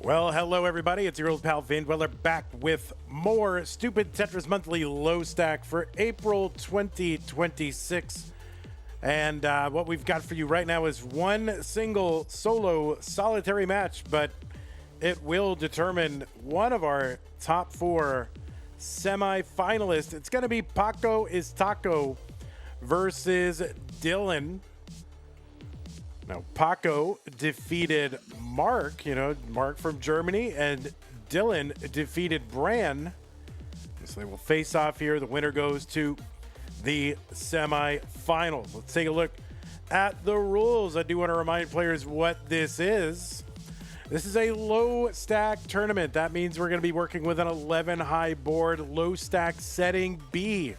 Well, hello everybody. It's your old pal Van Dweller back with more Stupid Tetris Monthly Low Stack for April 2026. And what we've got for you right now is one single solo solitary match, but it will determine one of our top four semi-finalists. It's going to be Paco is Taco versus Dillan. Now, Paco defeated Mark, Mark from Germany, and Dillan defeated Bran. So they will face off here. The winner goes to the semifinals. Let's take a look at the rules. I do want to remind players what this is. This is a low stack tournament. That means we're going to be working with an 11 high board, low stack setting B.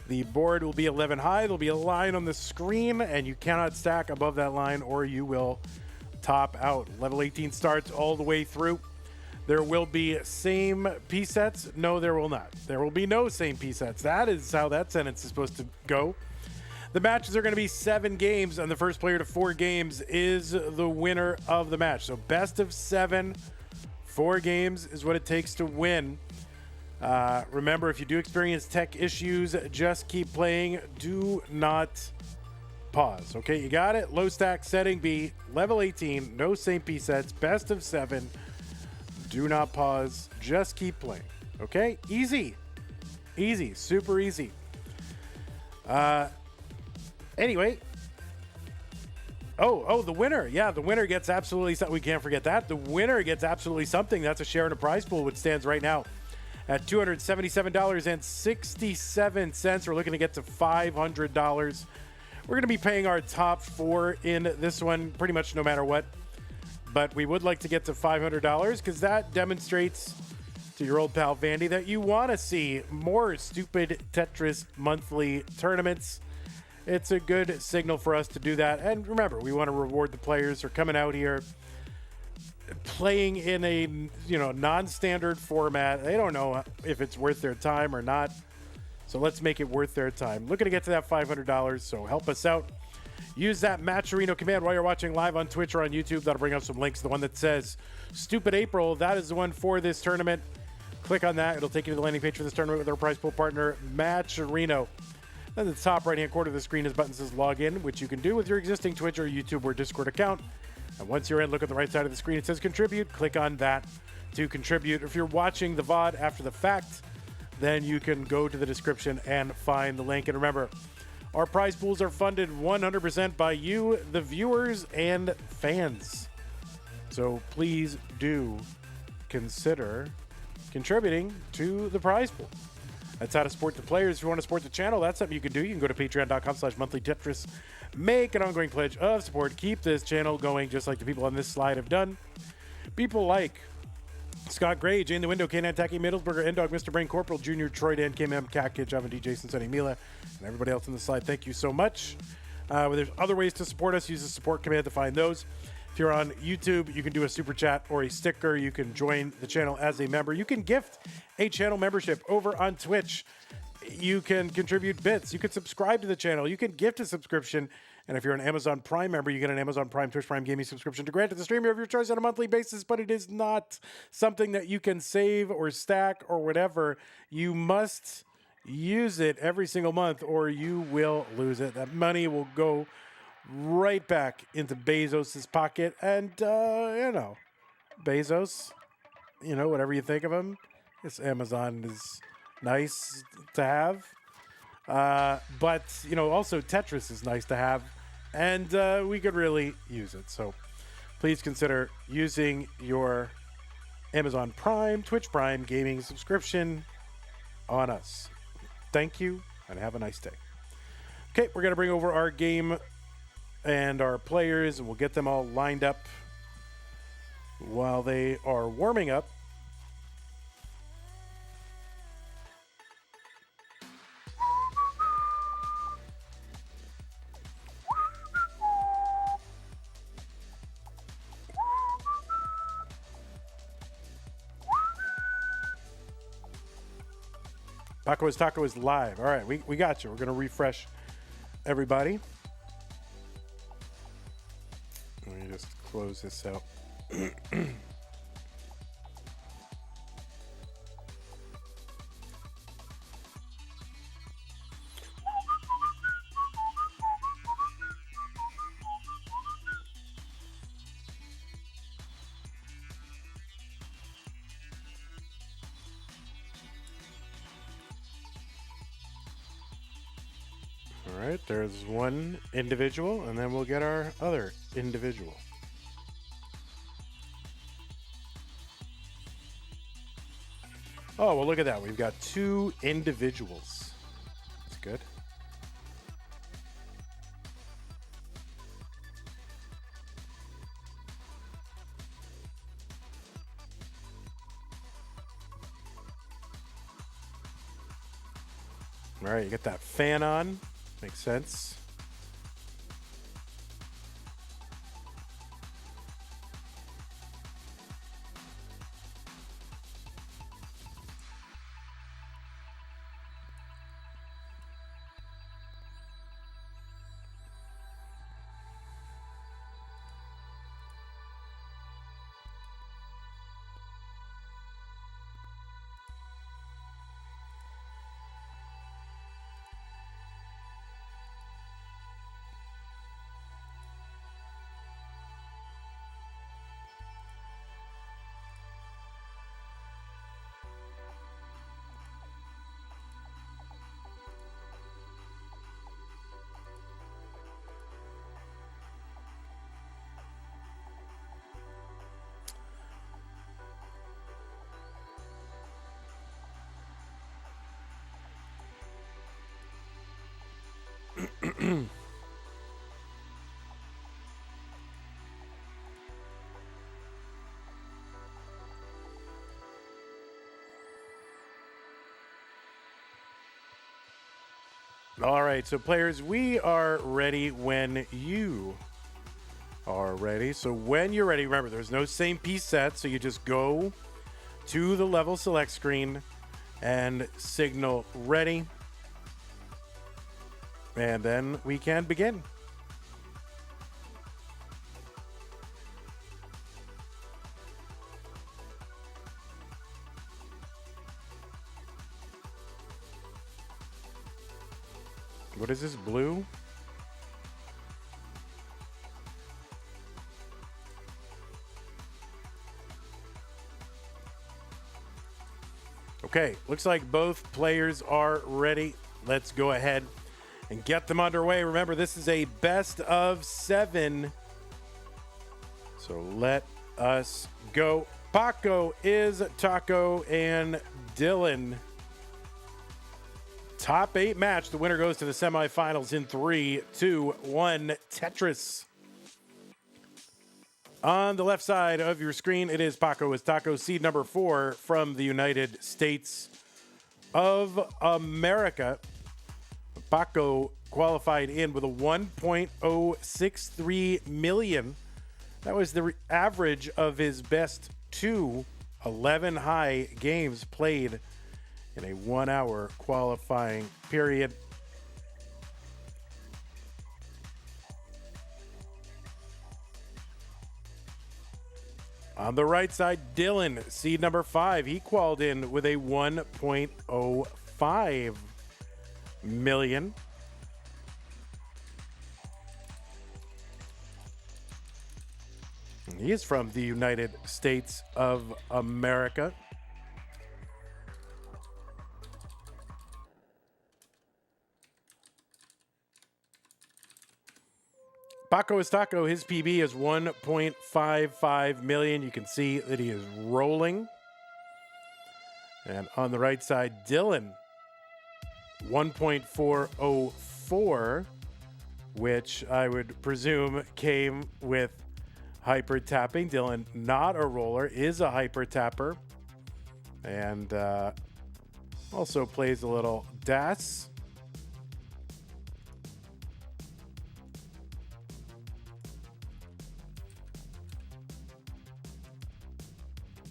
The board will be 11 high. There'll be a line on the screen, and you cannot stack above that line or you will top out. Level 18 starts all the way through. There will be same P sets. No, there will not. There will be no same P sets. That is how that sentence is supposed to go. The matches are going to be 7 games, and the first player to 4 games is the winner of the match. So best of 7, 4 games is what it takes to win. Remember, if you do experience tech issues, just keep playing. Do not pause. Okay, you got it? Low stack setting B, level 18, no same P sets, best of 7. Do not pause. Just keep playing. Okay? Easy. Easy. Super easy. Anyway. Oh, the winner. Yeah, the winner gets absolutely something. We can't forget that. The winner gets absolutely something. That's a share in a prize pool, which stands right now at $277.67. We're looking to get to $500. We're going to be paying our top 4 in this one pretty much no matter what. But we would like to get to $500 because that demonstrates to your old pal Vandy that you want to see more Stupid Tetris monthly tournaments. It's a good signal for us to do that. And remember, we want to reward the players for coming out here playing in a non-standard format. They don't know if it's worth their time or not, so let's make it worth their time. Looking to get to that $500, so help us out. Use that Matcherino command while you're watching live on Twitch or on YouTube. That'll bring up some links. The one that says Stupid April, that is the one for this tournament. Click on that. It'll take you to the landing page for this tournament with our prize pool partner, Matcherino. Then the top right-hand corner of the screen is button says login, which you can do with your existing Twitch or YouTube or Discord account. And once you're in, look at the right side of the screen. It says contribute. Click on that to contribute. If you're watching the VOD after the fact, then you can go to the description and find the link. And remember, our prize pools are funded 100% by you, the viewers and fans. So please do consider contributing to the prize pool. That's how to support the players. If you want to support the channel, that's something you can do. You can go to patreon.com/monthlytetris. Make an ongoing pledge of support. Keep this channel going just like the people on this slide have done. People like Scott Gray, Jane the Window, K9 Taki, Middlesburger, N-Dog, Mr. Brain, Corporal, Junior, Troy Dan, KMM, Cat Kid, Java D, Jason, Sunny, Mila, and everybody else on the slide. Thank you so much. There's other ways to support us. Use the support command to find those. If you're on YouTube, you can do a super chat or a sticker. You can join the channel as a member. You can gift a channel membership over on Twitch. You can contribute bits. You can subscribe to the channel. You can gift a subscription. And if you're an Amazon Prime member, you get an Amazon Prime, Twitch Prime gaming subscription to grant to the streamer of your choice on a monthly basis, but it is not something that you can save or stack or whatever. You must use it every single month or you will lose it. That money will go right back into Bezos's pocket. And, Bezos, whatever you think of him, this Amazon is nice to have. But, also Tetris is nice to have. And we could really use it. So please consider using your Amazon Prime, Twitch Prime gaming subscription on us. Thank you and have a nice day. Okay, we're going to bring over our game and our players, and we'll get them all lined up while they are warming up. Paco is Taco is live. All right, we got you. We're going to refresh everybody. Let me just close this out. All right, there's one individual, and then we'll get our other individual. Oh, well, look at that. We've got two individuals. That's good. All right, you get that fan on. Makes sense. All right, so players, we are ready when you are ready. So when you're ready, remember, there's no same piece set, so you just go to the level select screen and signal ready. And then we can begin. What is this, blue? Okay, looks like both players are ready. Let's go ahead and get them underway. Remember, this is a best of 7. So let us go. Paco is Taco and Dillan. Top 8 match. The winner goes to the semifinals in 3, 2, 1. Tetris. On the left side of your screen, it is Paco is Taco, seed number 4 from the United States of America. Paco qualified in with a 1.063 million. That was the average of his best 11 high games played in a 1-hour qualifying period. On the right side, Dillan, seed number 5. He qualified in with a 1.05 million. He is from the United States of America. Paco is Taco. His PB is 1.55 million. You can see that he is rolling. And on the right side, Dillan, 1.404, which I would presume came with hyper tapping. Dillan, not a roller, is a hyper tapper. And also plays a little DAS.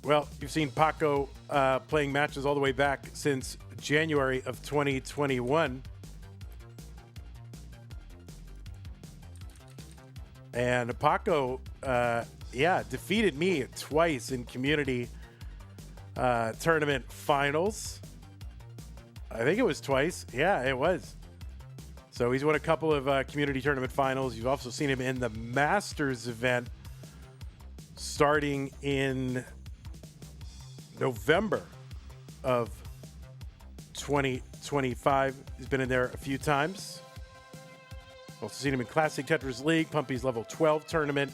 Well, you've seen Paco playing matches all the way back since January of 2021. And Paco, defeated me twice in community tournament finals. I think it was twice. Yeah, it was. So he's won a couple of community tournament finals. You've also seen him in the Masters event starting in November of 2025. He's been in there a few times. Also seen him in Classic Tetris League, Pumpy's level 12 tournament.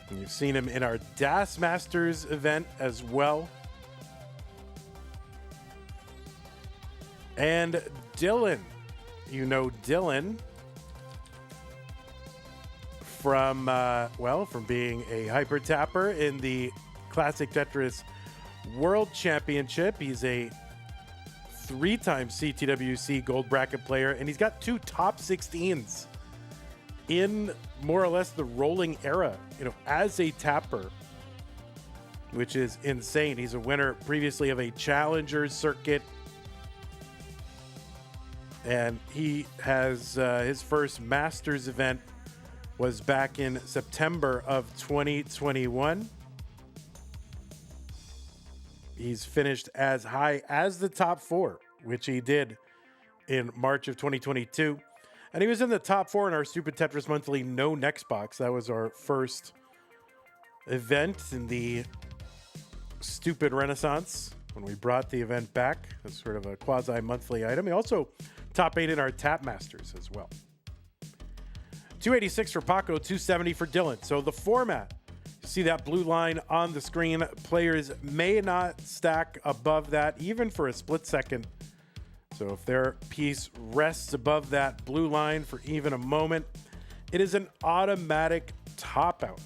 And you've seen him in our DAS Masters event as well. And Dillan. You know Dillan from, from being a hyper tapper in the Classic Tetris World Championship. He's a 3-time CTWC gold bracket player, and he's got 2 top 16s in more or less the rolling era, as a tapper, which is insane. He's a winner previously of a Challenger circuit, and he has his first Masters event was back in September of 2021. He's finished as high as the top 4, which he did in March of 2022. And he was in the top 4 in our Stupid Tetris Monthly No Next Box. That was our first event in the Stupid Renaissance when we brought the event back as sort of a quasi-monthly item. He also top 8 in our Tap Masters as well. 286 for Paco, 270 for Dillan. So the format, you see that blue line on the screen. Players may not stack above that even for a split second. So if their piece rests above that blue line for even a moment, it is an automatic top out.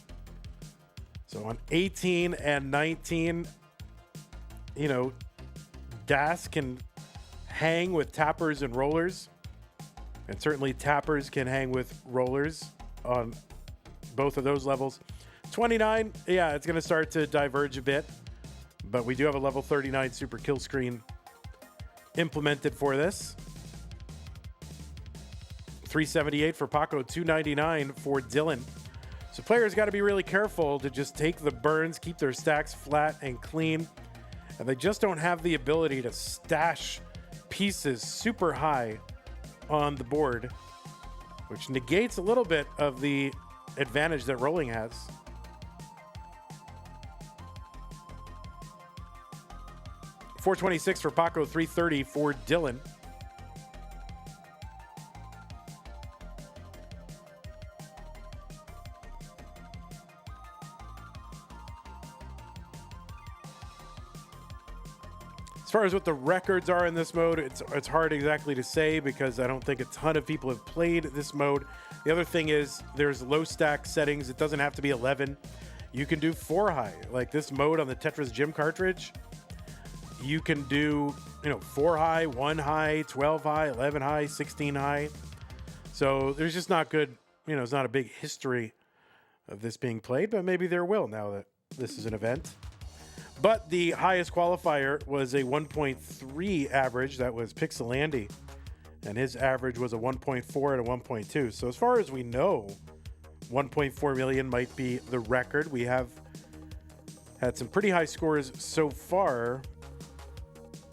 So on 18 and 19, DAS can hang with tappers and rollers. And certainly tappers can hang with rollers on both of those levels. 29, it's going to start to diverge a bit. But we do have a level 39 super kill screen implemented for this. 378 for Paco, 299 for Dillan. So players got to be really careful to just take the burns, keep their stacks flat and clean. And they just don't have the ability to stash pieces super high on the board, which negates a little bit of the advantage that rolling has. $426 for Paco, $330 for Dillan. As far as what the records are in this mode, it's hard exactly to say because I don't think a ton of people have played this mode. The other thing is there's low stack settings. It doesn't have to be 11. You can do 4 high. Like this mode on the Tetris Gym cartridge, you can do 4 high, 1 high, 12 high, 11 high, 16 high. So there's just not good, it's not a big history of this being played, but maybe there will now that this is an event. But the highest qualifier was a 1.3 average. That was Pixelandy. And his average was a 1.4 and a 1.2. So as far as we know, 1.4 million might be the record. We have had some pretty high scores so far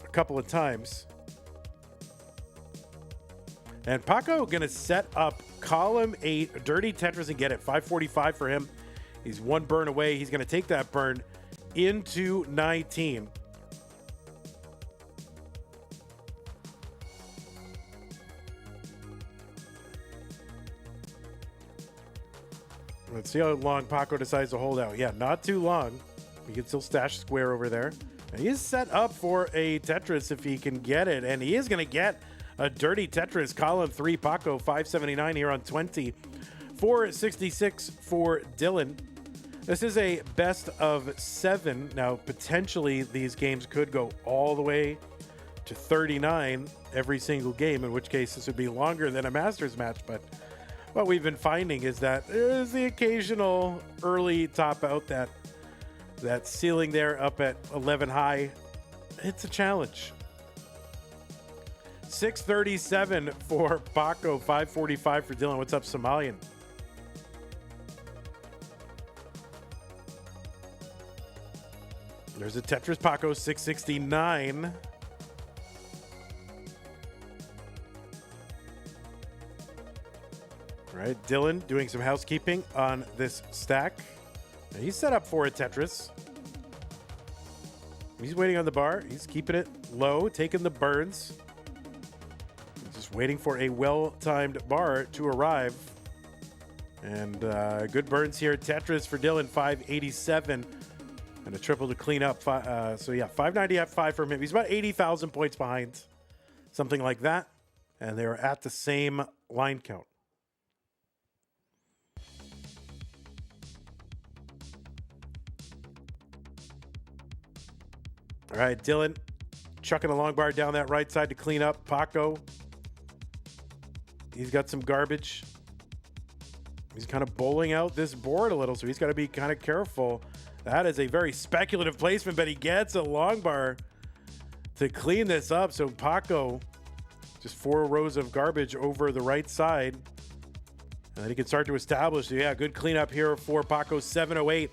a couple of times. And Paco going to set up column 8, Dirty Tetris, and get it. 545 for him. He's 1 burn away. He's going to take that burn into 19. Let's see how long Paco decides to hold out. Yeah, not too long. He can still stash square over there. And he is set up for a Tetris if he can get it. And he is going to get a Dirty Tetris. Column 3, Paco, 579 here on 20. 466 for Dillan. This is a best of 7. Now, potentially, these games could go all the way to 39 every single game, in which case this would be longer than a Masters match. But what we've been finding is that there's the occasional early top out, that ceiling there up at 11 high. It's a challenge. 637 for Paco, 545 for Dillan. What's up, Somalian? There's a Tetris Paco, 669. All right, Dillan doing some housekeeping on this stack. Now he's set up for a Tetris. He's waiting on the bar. He's keeping it low, taking the burns. Just waiting for a well-timed bar to arrive. And good burns here. Tetris for Dillan, 587. And a triple to clean up. So yeah, 590 at 5 from him. He's about 80,000 points behind. Something like that. And they're at the same line count. All right, Dillan chucking a long bar down that right side to clean up. Paco, he's got some garbage. He's kind of bowling out this board a little, so he's got to be kind of careful. That is a very speculative placement, but he gets a long bar to clean this up. So Paco, just 4 rows of garbage over the right side. And then he can start to establish. So yeah, good cleanup here for Paco, 708.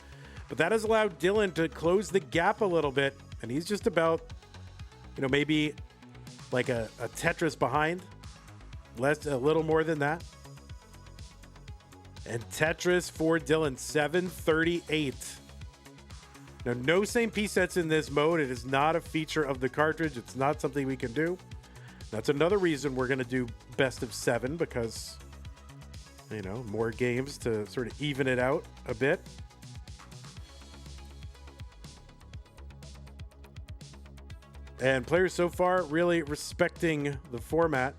But that has allowed Dillan to close the gap a little bit. And he's just about, maybe like a Tetris behind. A little more than that. And Tetris for Dillan, 738. Now, no same piece sets in this mode. It is not a feature of the cartridge. It's not something we can do. That's another reason we're going to do best of 7 because, more games to sort of even it out a bit. And players so far really respecting the format,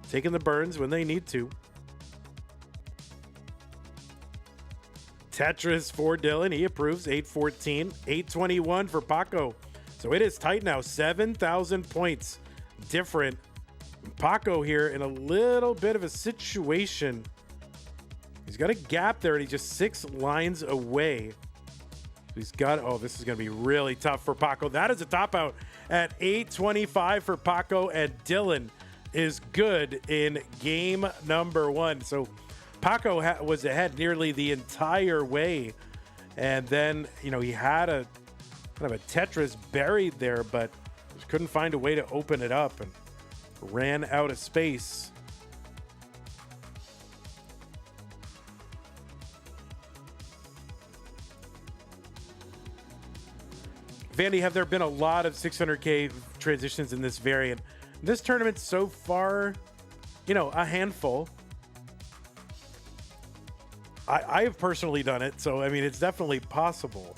taking the burns when they need to. Tetris for Dillan, he approves, 814, 821 for Paco. So it is tight now, 7,000 points different. Paco here in a little bit of a situation. He's got a gap there and he's just 6 lines away. He's got, this is going to be really tough for Paco. That is a top out at 825 for Paco, and Dillan is good in game number 1. So Paco was ahead nearly the entire way. And then, he had a kind of a Tetris buried there, but just couldn't find a way to open it up and ran out of space. Vandy, have there been a lot of 600K transitions in this variant? This tournament so far, a handful. I have personally done it, so I mean it's definitely possible.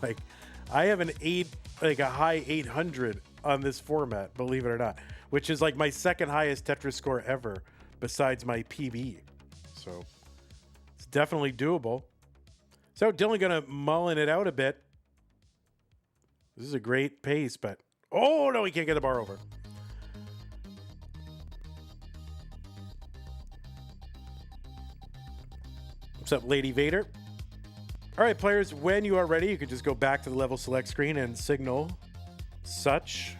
Like I have a high 800 on this format, believe it or not, which is like my second highest Tetris score ever, besides my PB. So it's definitely doable. So Dillan gonna mullen it out a bit. This is a great pace, but oh no, he can't get the bar over. What's up, Lady Vader? All right, players, when you are ready, you can just go back to the level select screen and signal such.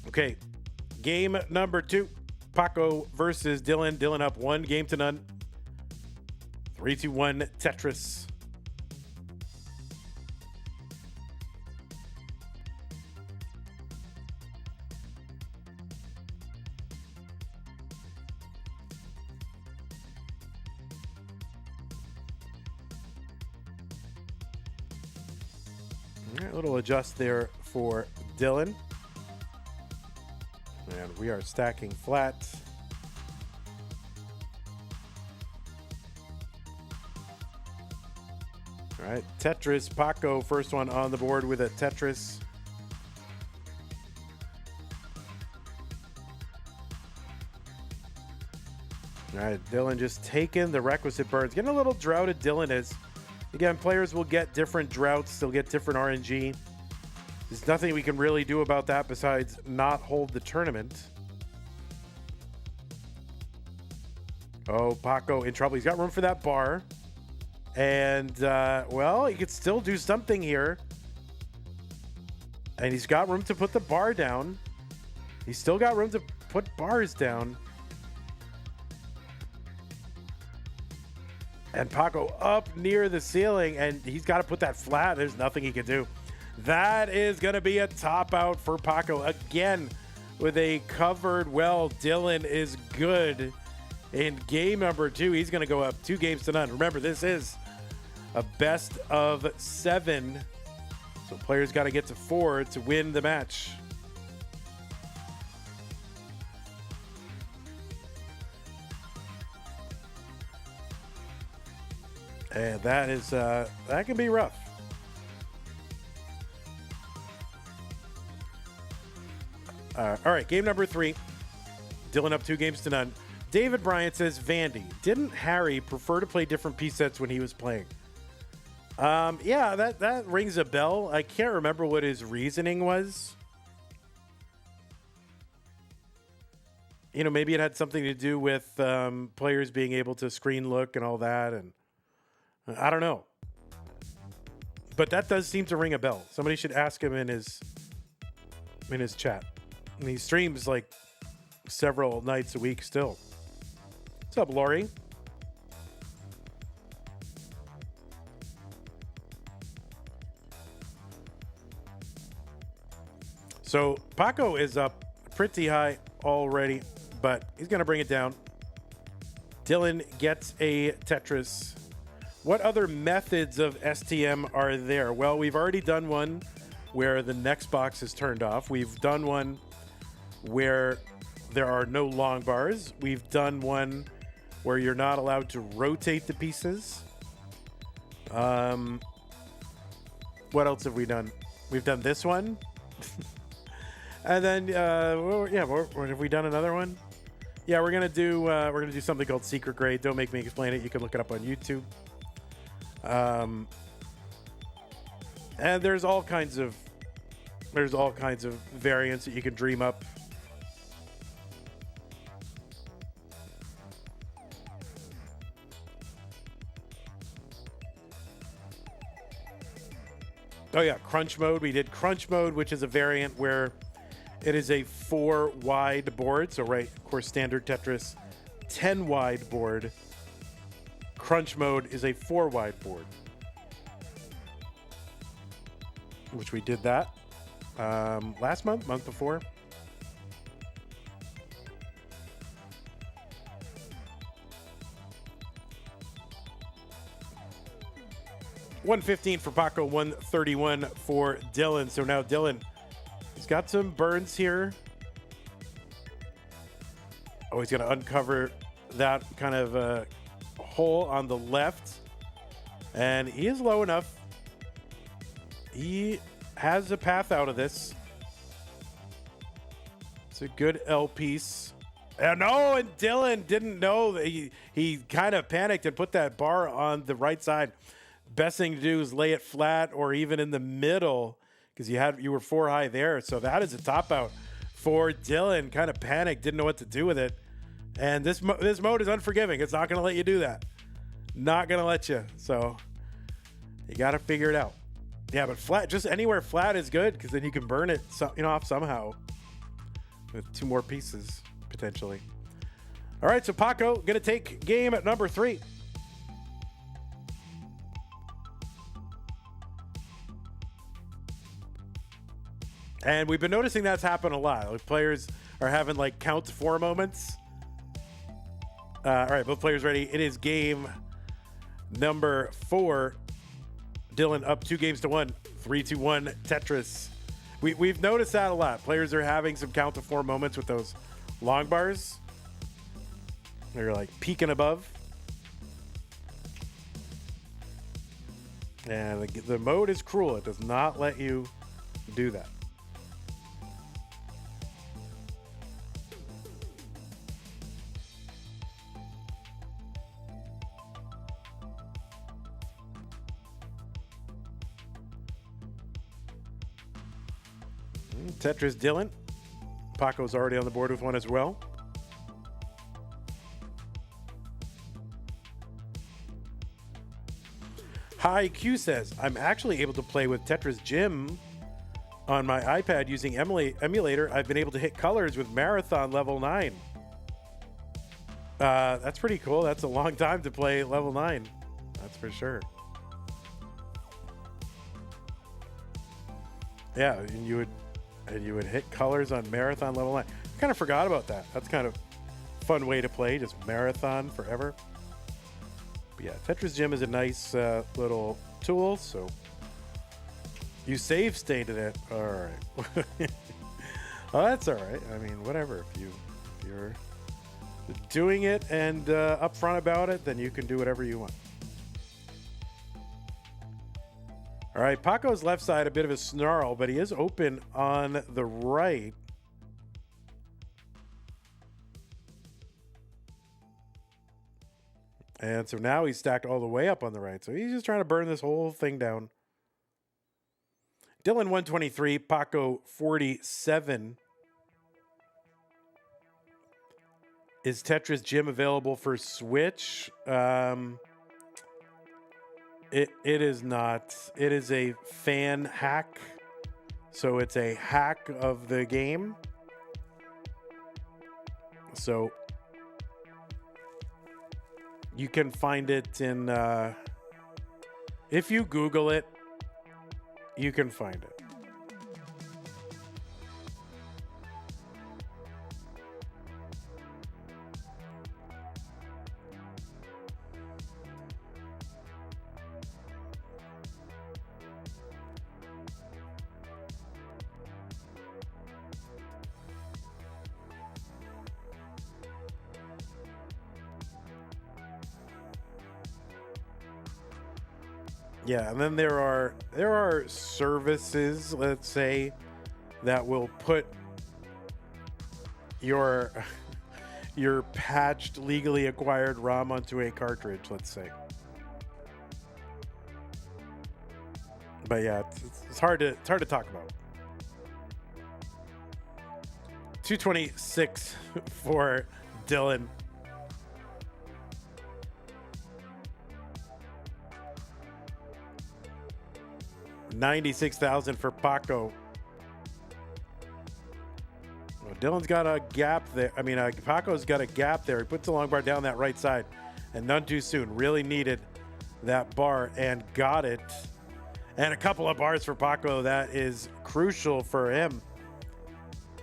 Okay, game number 2. Paco versus Dillan. Dillan up 1-0. 3-2-1 Tetris. All right, a little adjust there for Dillan. And we are stacking flat. All right, Tetris. Paco, first one on the board with a Tetris. All right, Dillan just taking the requisite burns. Getting a little droughted, Dillan is. Again, players will get different droughts. They'll get different RNG. There's nothing we can really do about that besides not hold the tournament. Oh, Paco in trouble. He's got room for that bar. And, well, he could still do something here. And he's got room to put the bar down. He's still got room to put bars down. And Paco up near the ceiling, and he's got to put that flat. There's nothing he can do. That is going to be a top out for Paco again with a covered well. Dillan is good In game number 2, he's going to go up 2 games to none. Remember, this is a best of 7. So players got to get to 4 to win the match. And that is that can be rough. All right, game number 3. Dillan up 2 games to none. David Bryant says, Vandy, didn't Harry prefer to play different piece sets when he was playing? Yeah, that rings a bell. I can't remember what his reasoning was. You know, maybe it had something to do with players being able to screen look and all that, and I don't know. But that does seem to ring a bell. Somebody should ask him in his chat. And he streams like several nights a week still. What's up, Lori? So Paco is up pretty high already, but he's going to bring it down. Dillan gets a Tetris. What other methods of STM are there? Well, we've already done one where the next box is turned off. We've done one where there are no long bars. We've done one where you're not allowed to rotate the pieces. What else have we done? We've done this one. And then, have we done another one? Yeah, we're gonna do something called Secret Grade. Don't make me explain it. You can look it up on YouTube. And there's all kinds of variants that you can dream up. Oh yeah, crunch mode. We did crunch mode, which is a variant where it is a 4 wide board. So right, of course, standard Tetris, 10 wide board. Crunch mode is a 4 wide board, which we did that last month before. $115 for Paco, $131 for Dillan. So now Dillan, he's got some burns here. Oh, he's going to uncover that kind of hole on the left. And he is low enough. He has a path out of this. It's a good L piece. And Dillan didn't know that he kind of panicked and put that bar on the right side. Best thing to do is lay it flat or even in the middle because you were 4 high there. So that is a top out for Dillan. Kind of panicked, didn't know what to do with it. And this mode is unforgiving. It's not going to let you do that. Not going to let you. So you got to figure it out. Yeah, but flat, just anywhere flat is good because then you can burn it off somehow with 2 more pieces potentially. All right, so Paco going to take game at number 3. And we've been noticing that's happened a lot. Like players are having like count to 4 moments. All right, both players ready. It is game number 4. Dillan up 2 games to 1. 3-2-1 Tetris. We've noticed that a lot. Players are having some count to 4 moments with those long bars. They're like peaking above. And the mode is cruel. It does not let you do that. Tetris Dillan. Paco's already on the board with one as well. Hi Q says, I'm actually able to play with Tetris Gym on my iPad using emulator. I've been able to hit colors with Marathon level 9. That's pretty cool. That's a long time to play level 9. That's for sure. Yeah, and you would hit colors on Marathon level 9. I kind of forgot about that. That's kind of fun way to play, just marathon forever. But yeah, Tetris Gym is a nice little tool, so you save stated it. All right. Well, that's all right. I mean, whatever. If you're doing it and upfront about it, then you can do whatever you want. All right, Paco's left side, a bit of a snarl, but he is open on the right. And so now he's stacked all the way up on the right. So he's just trying to burn this whole thing down. Dillan 123, Paco 47. Is Tetris Gym available for Switch? It is not. It is a fan hack. So it's a hack of the game. So you can find it in, if you Google it, you can find it. Yeah, and then there are services, let's say, that will put your patched, legally acquired ROM onto a cartridge, let's say. But yeah, it's hard to talk about. 226 for Dillan. $96,000 for Paco. Well, Dillan's got a gap there. I mean, Paco's got a gap there. He puts the long bar down that right side, and none too soon. Really needed that bar and got it. And a couple of bars for Paco. That is crucial for him.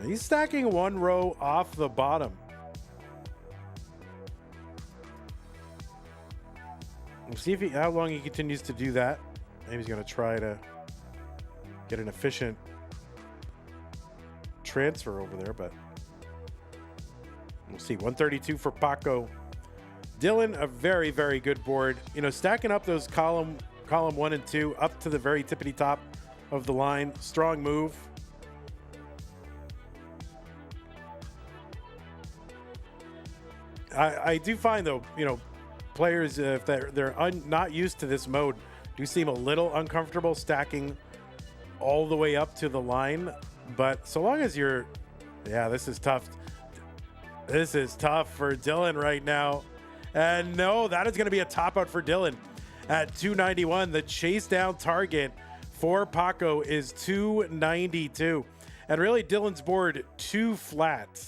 He's stacking one row off the bottom. We'll see if how long he continues to do that. Maybe he's going to try to get an efficient transfer over there, but we'll see. 132 for Paco. Dillan, a very, very good board. You know, stacking up those column 1 and 2 up to the very tippity top of the line. Strong move. I do find, though, you know, players, if they're not used to this mode, do seem a little uncomfortable stacking all the way up to the line. But so long as you're, yeah, this is tough. This is tough for Dillan right now. And no, that is going to be a top out for Dillan at 291. The chase down target for Paco is 292. And really, Dillan's board too flat,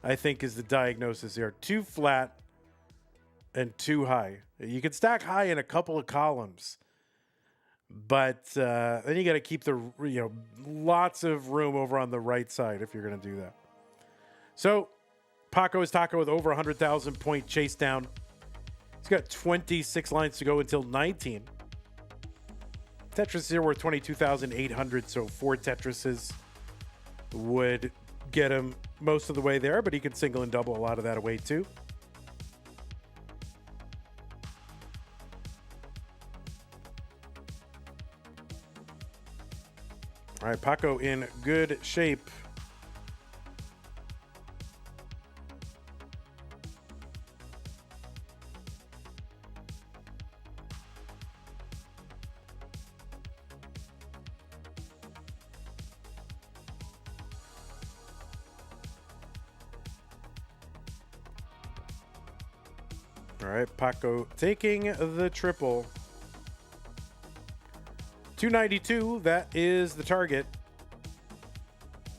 I think, is the diagnosis here. Too flat and too high. You can stack high in a couple of columns, but then you got to keep the, you know, lots of room over on the right side if you're going to do that. So Paco is Taco with over 100,000 point chase down. He's got 26 lines to go until 19. Tetris here worth 22,800, so 4 Tetrises would get him most of the way there, but he could single and double a lot of that away too. All right, Paco in good shape. All right, Paco taking the triple. 292, that is the target.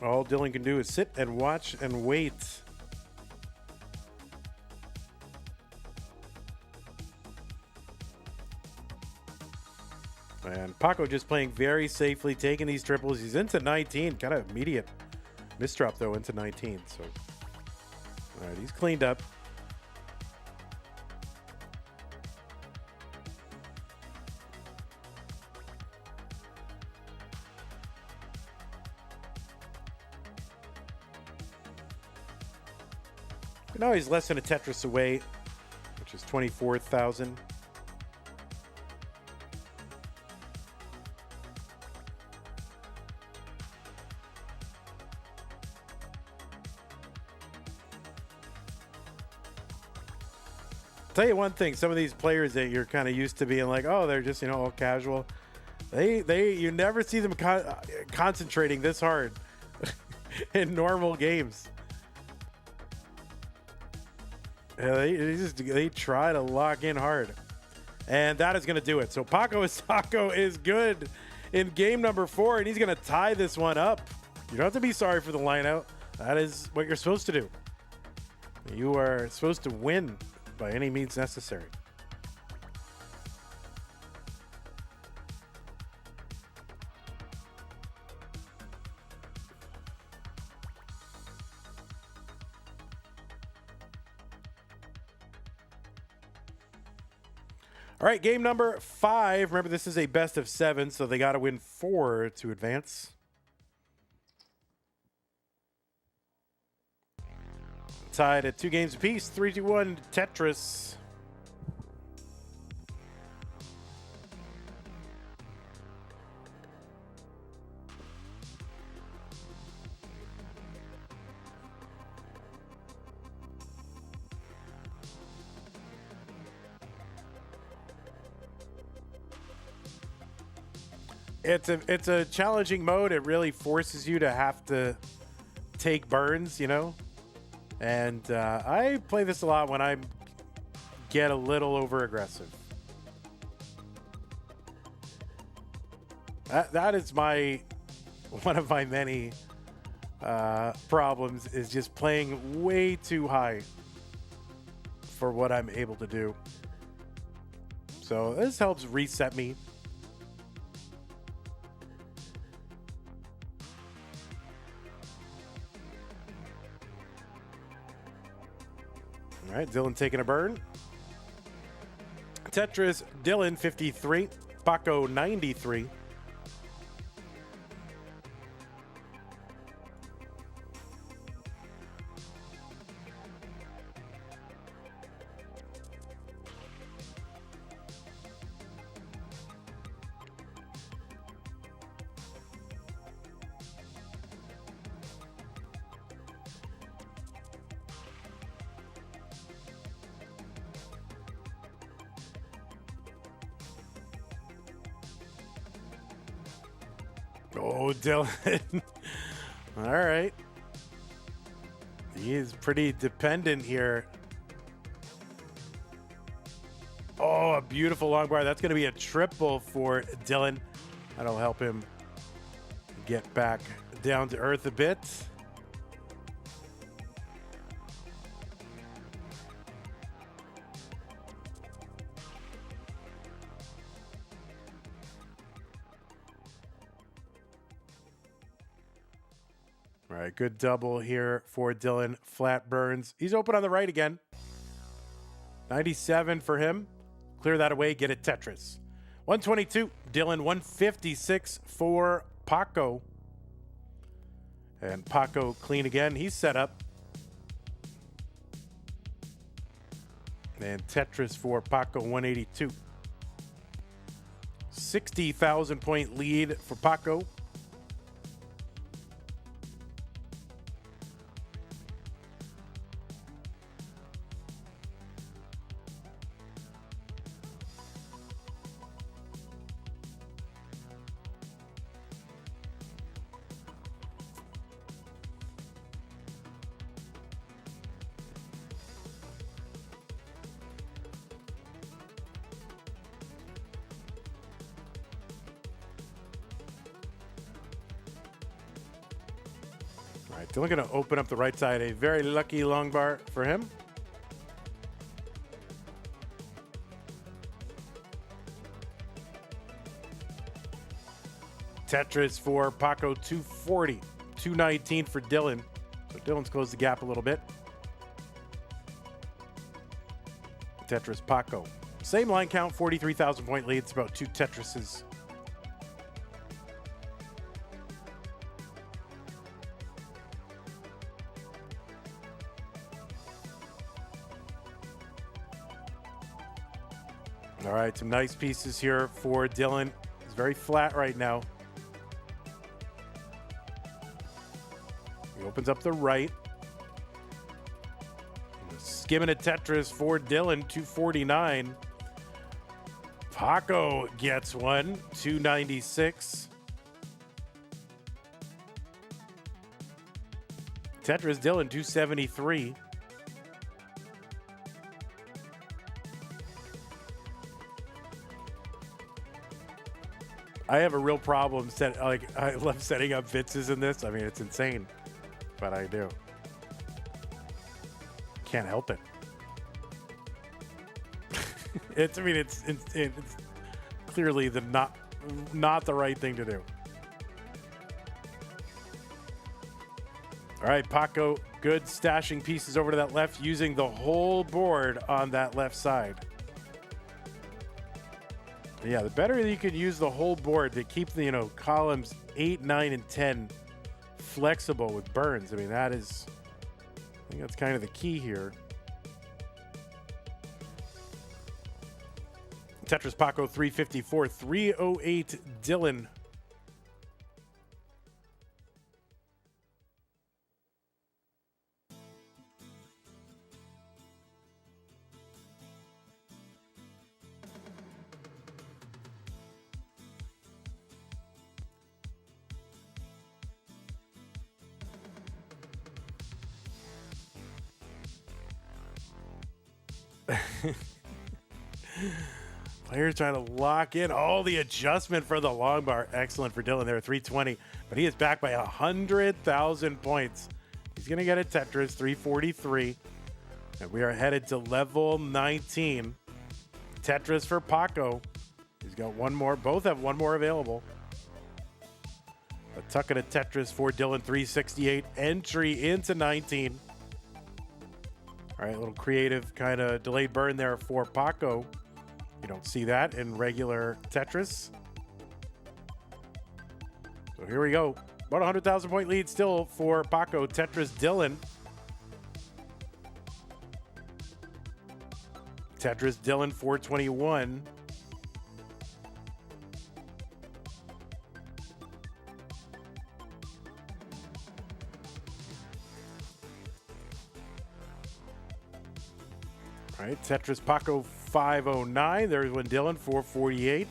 All Dillan can do is sit and watch and wait. And Paco just playing very safely, taking these triples. He's into 19, kind of immediate misdrop though into 19. So All right, he's cleaned up. Now he's less than a Tetris away, which is 24,000. Tell you one thing, some of these players that you're kind of used to being like, oh, they're just, all casual. You never see them concentrating this hard in normal games. Yeah, they try to lock in hard. And that is going to do it. So Paco is good in game number 4, and he's going to tie this one up. You don't have to be sorry for the line out. That is what you're supposed to do. You are supposed to win by any means necessary. All right, game number 5. Remember, this is a best of 7, so they got to win 4 to advance. Tied at 2 games apiece. 3-2-1 Tetris. It's a challenging mode. It really forces you to have to take burns, And I play this a lot when I get a little over aggressive. That is one of my many problems, is just playing way too high for what I'm able to do. So this helps reset me. All right, Dillan taking a burn. Tetris, Dillan 53, Paco 93. Oh, Dillan. All right. He is pretty dependent here. Oh, a beautiful long bar. That's going to be a triple for Dillan. That'll help him get back down to earth a bit. All right, good double here for Dillan. Flat burns. He's open on the right again. 97 for him. Clear that away, get it Tetris. 122, Dillan. 156 for Paco. And Paco clean again. He's set up. And Tetris for Paco, 182. 60,000 point lead for Paco. All right, Dillan going to open up the right side. A very lucky long bar for him. Tetris for Paco, 240. 219 for Dillan. So Dillan's closed the gap a little bit. Tetris Paco. Same line count, 43,000 point lead. It's about 2 Tetrises. All right, some nice pieces here for Dillan. He's very flat right now. He opens up the right. Skimming a Tetris for Dillan, 249. Paco gets one, 296. Tetris Dillan, 273. I have a real problem I love setting up Vitzes in this. I mean, it's insane, but I do. Can't help it. It's clearly not the right thing to do. All right, Paco, good stashing pieces over to that left, using the whole board on that left side. Yeah, the better you can use the whole board to keep the columns 8, 9, and 10 flexible with burns. I mean, I think that's kind of the key here. Tetris Paco 354, 308 Dillan. Players trying to lock in all the adjustment for the long bar. Excellent for Dillan there, 320. But he is back by 100,000 points. He's going to get a Tetris, 343. And we are headed to level 19. Tetris for Paco. He's got one more. Both have one more available. A tuck and a Tetris for Dillan, 368. Entry into 19. All right, a little creative kind of delayed burn there for Paco. You don't see that in regular Tetris. So here we go. About 100,000 point lead still for Paco. Tetris Dillan. Tetris Dillan 421. All right, Tetris Paco 509. There's one Dillan, 448.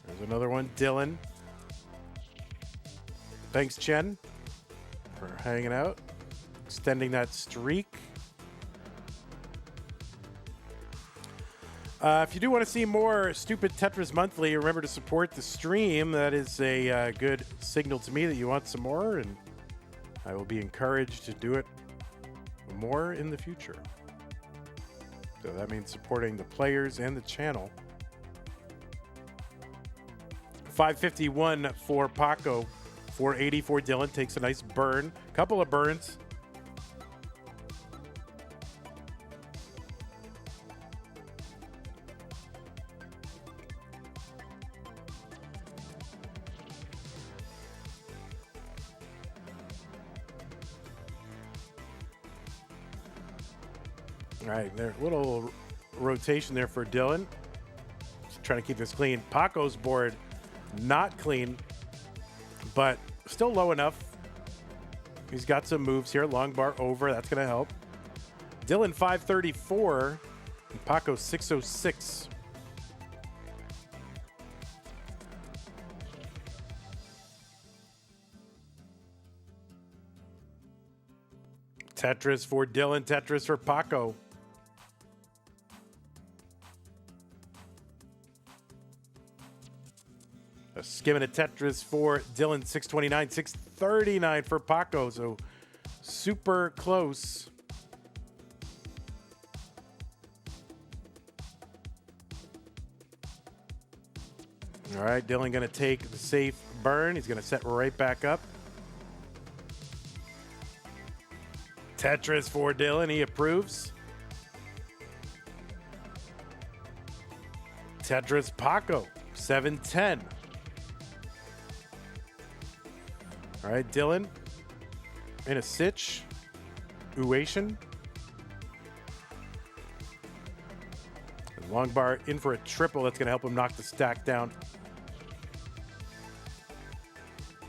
There's another one, Dillan. Thanks, Chen, for hanging out, extending that streak. If you do want to see more Stupid Tetris Monthly, remember to support the stream. That is a good signal to me that you want some more, and I will be encouraged to do it more in the future. So that means supporting the players and the channel. 551 for Paco. 480 for Dillan. Takes a nice burn. Couple of burns. All right, there, little rotation there for Dillan. Just trying to keep this clean. Paco's board, not clean, but still low enough. He's got some moves here. Long bar over, that's going to help. Dillan 534 and Paco 606. Tetris for Dillan, Tetris for Paco. A skim and a Tetris for Dillan, 629, 639 for Paco. So super close. All right, Dillan going to take the safe burn. He's going to set right back up. Tetris for Dylan. He approves. Tetris Paco, 710. All right, Dylan in a sitch. Uation. Long bar in for a triple. That's going to help him knock the stack down.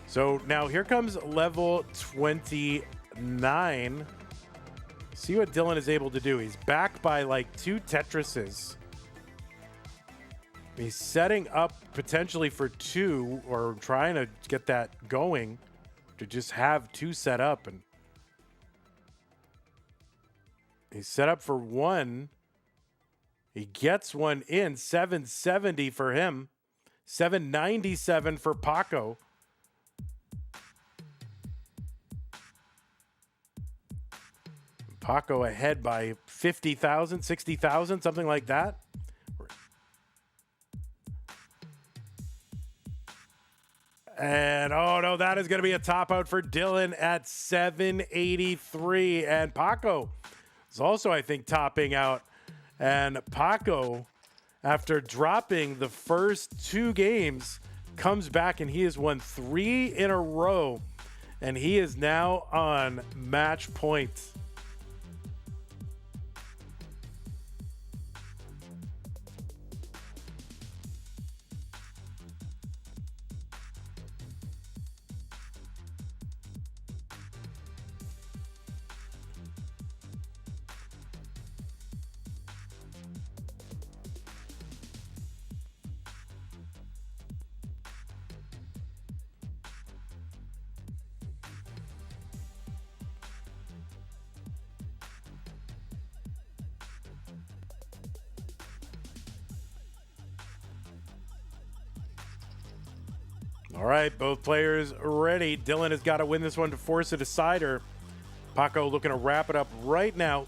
So now here comes level 29. See what Dylan is able to do. He's back by like 2 Tetrises. He's setting up potentially for 2 or trying to get that going to just have 2 set up. And he's set up for 1. He gets 1 in. 770 for him. 797 for Paco. Paco ahead by 50,000, 60,000, something like that. And oh no, that is going to be a top out for Dylan at 783. And Paco is also, I think, topping out. And Paco, after dropping the first 2 games, comes back and he has won 3 in a row. And he is now on match point. All right, both players ready. Dylan has got to win this one to force a decider. Paco looking to wrap it up right now.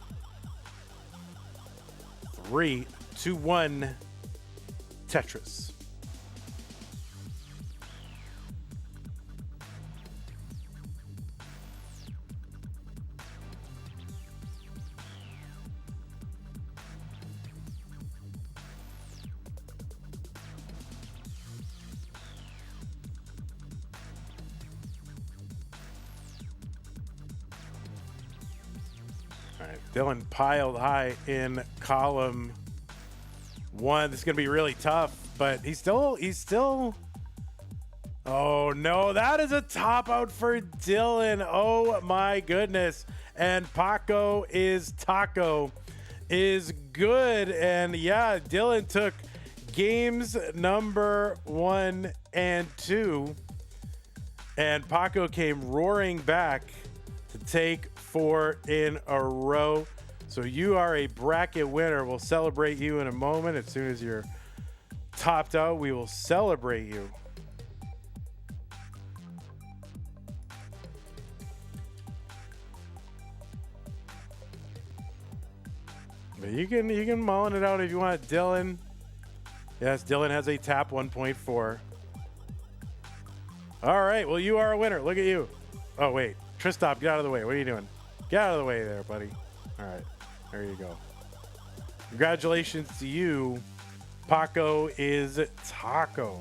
3, 2, 1, Tetris. All right, Dylan piled high in column 1. This is going to be really tough, but he's still. Oh no, that is a top out for Dylan. Oh my goodness. And Paco is taco is good. And yeah, Dylan took games number 1 and 2. And Paco came roaring back to take 4 in a row. So you are a bracket winner. We'll celebrate you in a moment. As soon as you're topped out, we will celebrate you. But you can mullen it out if you want. Dylan. Yes, Dylan has a tap 1.4. All right, well, you are a winner. Look at you. Oh, wait. Tristop, get out of the way. What are you doing? Get out of the way there, buddy. All right, there you go. Congratulations to you. Paco is taco.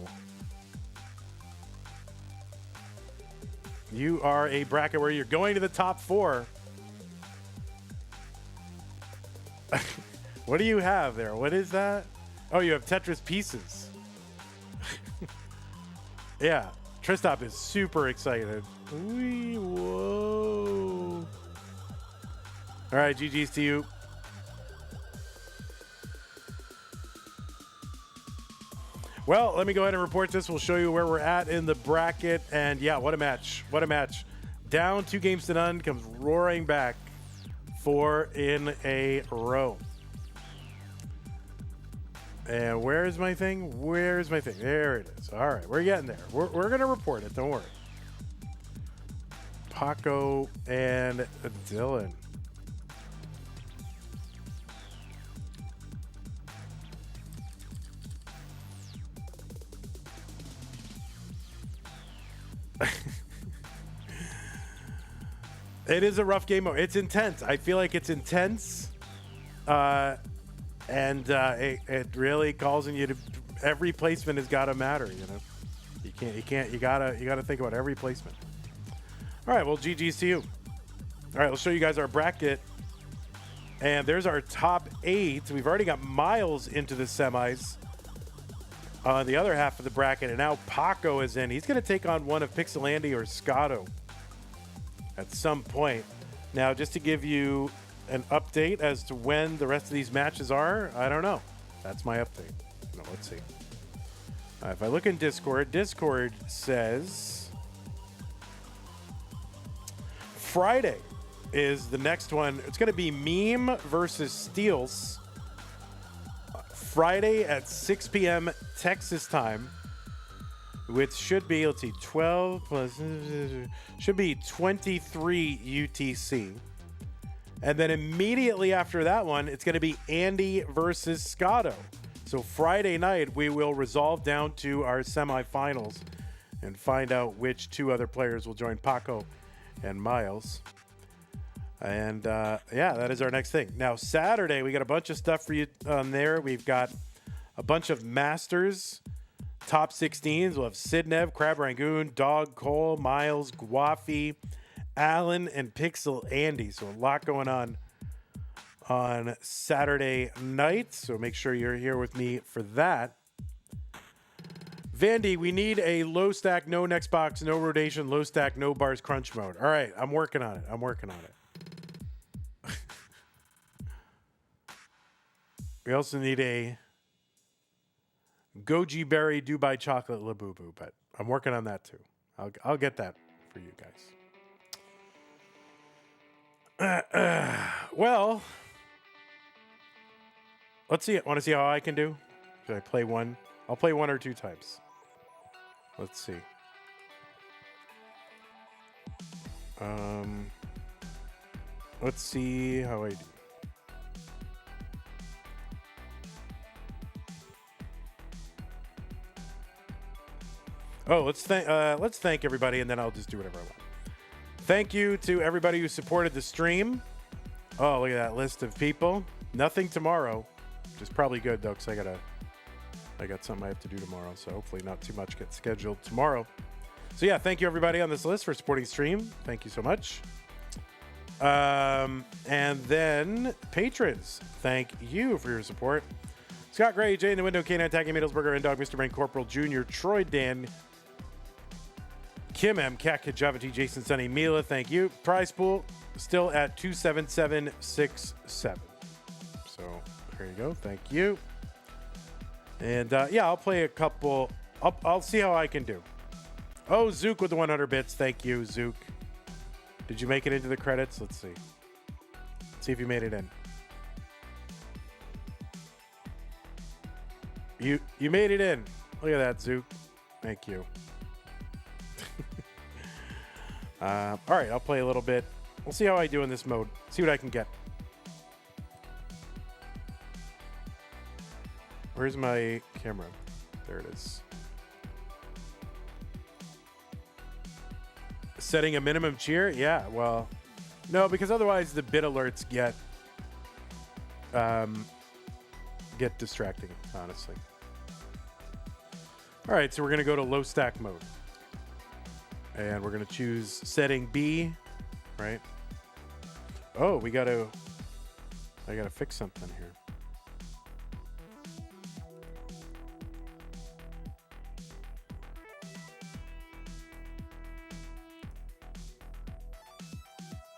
You are a bracket where you're going to the top 4. What do you have there? What is that? Oh, you have Tetris pieces. Yeah, Tristop is super excited. Whoa. All right, GG's to you. Well, let me go ahead and report this. We'll show you where we're at in the bracket. And yeah, what a match. What a match. Down 2 games to none, comes roaring back 4 in a row. And where's my thing? Where's my thing? There it is. All right, we're getting there. We're going to report it. Don't worry. Paco and Dylan. It is a rough game mode. It's intense. I feel like it's intense. It really calls on you to, every placement has got to matter, you know. You gotta think about every placement. All right, well, GG's to you. All right, let's show you guys our bracket. And there's our top 8. We've already got Miles into the semis on the other half of the bracket, and now Paco is in. He's going to take on one of Pixelandi or Scotto at some point. Now, just to give you an update as to when the rest of these matches are, I don't know. That's my update. No, let's see. If I look in Discord, Discord says Friday is the next one. It's going to be Meme versus Steels. Friday at 6 p.m. Texas time, which should be, let's see, 12 plus, should be 23 UTC. And then immediately after that one, it's going to be Andy versus Scotto. So Friday night, we will resolve down to our semifinals and find out which 2 other players will join Paco and Miles. And yeah, that is our next thing. Now, Saturday, we got a bunch of stuff for you on there. We've got a bunch of Masters top 16s. We'll have Sidnev, Crab Rangoon, Dog Cole, Miles, Guafi, Alan, and Pixel Andy. So a lot going on Saturday night. So make sure you're here with me for that. Vandy, we need a low stack, no next box, no rotation, low stack, no bars crunch mode. All right, I'm working on it. We also need a goji berry Dubai chocolate labubu, but I'm working on that too. I'll get that for you guys. Well, let's see. Want to see how I can do? Should I play one? I'll play 1 or 2 times. Let's see. Let's see how I do. Oh, let's thank everybody, and then I'll just do whatever I want. Thank you to everybody who supported the stream. Oh, look at that list of people. Nothing tomorrow, which is probably good though, because I got something I have to do tomorrow, so hopefully not too much gets scheduled tomorrow. So yeah, thank you everybody on this list for supporting stream. Thank you so much. And then patrons, thank you for your support. Scott Gray, Jay in the Window, K9 Tagging Middlesburger, and Dog, Mr. Ben Corporal Jr., Troy Dan, Kim M, Cat Kid, Java T, Jason, Sunny, Mila, thank you. Prize pool still at 27767. So there you go, thank you. And yeah, I'll play a couple. I'll see how I can do. Oh, Zook with the 100 bits, thank you, Zook. Did you make it into the credits? Let's see. Let's see if you made it in. You made it in. Look at that, Zook. Thank you. All right, I'll play a little bit. We'll see how I do in this mode. See what I can get. Where's my camera? There it is. Setting a minimum cheer? Yeah, well, no, because otherwise the bit alerts get distracting, honestly. All right, so we're going to go to low stack mode. And we're going to choose setting B, right? Oh, I got to fix something here.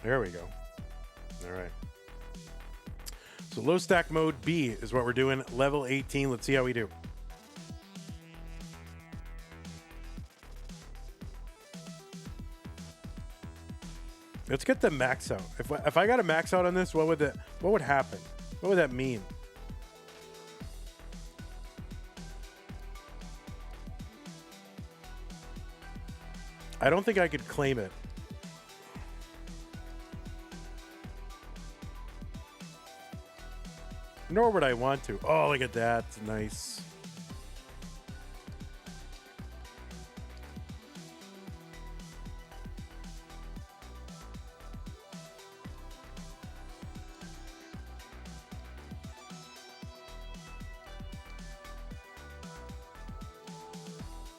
There we go. All right. So low stack mode B is what we're doing. Level 18. Let's see how we do. Let's get the max out. If I got a max out on this, what would happen? What would that mean? I don't think I could claim it. Nor would I want to. Oh, look at that. Nice.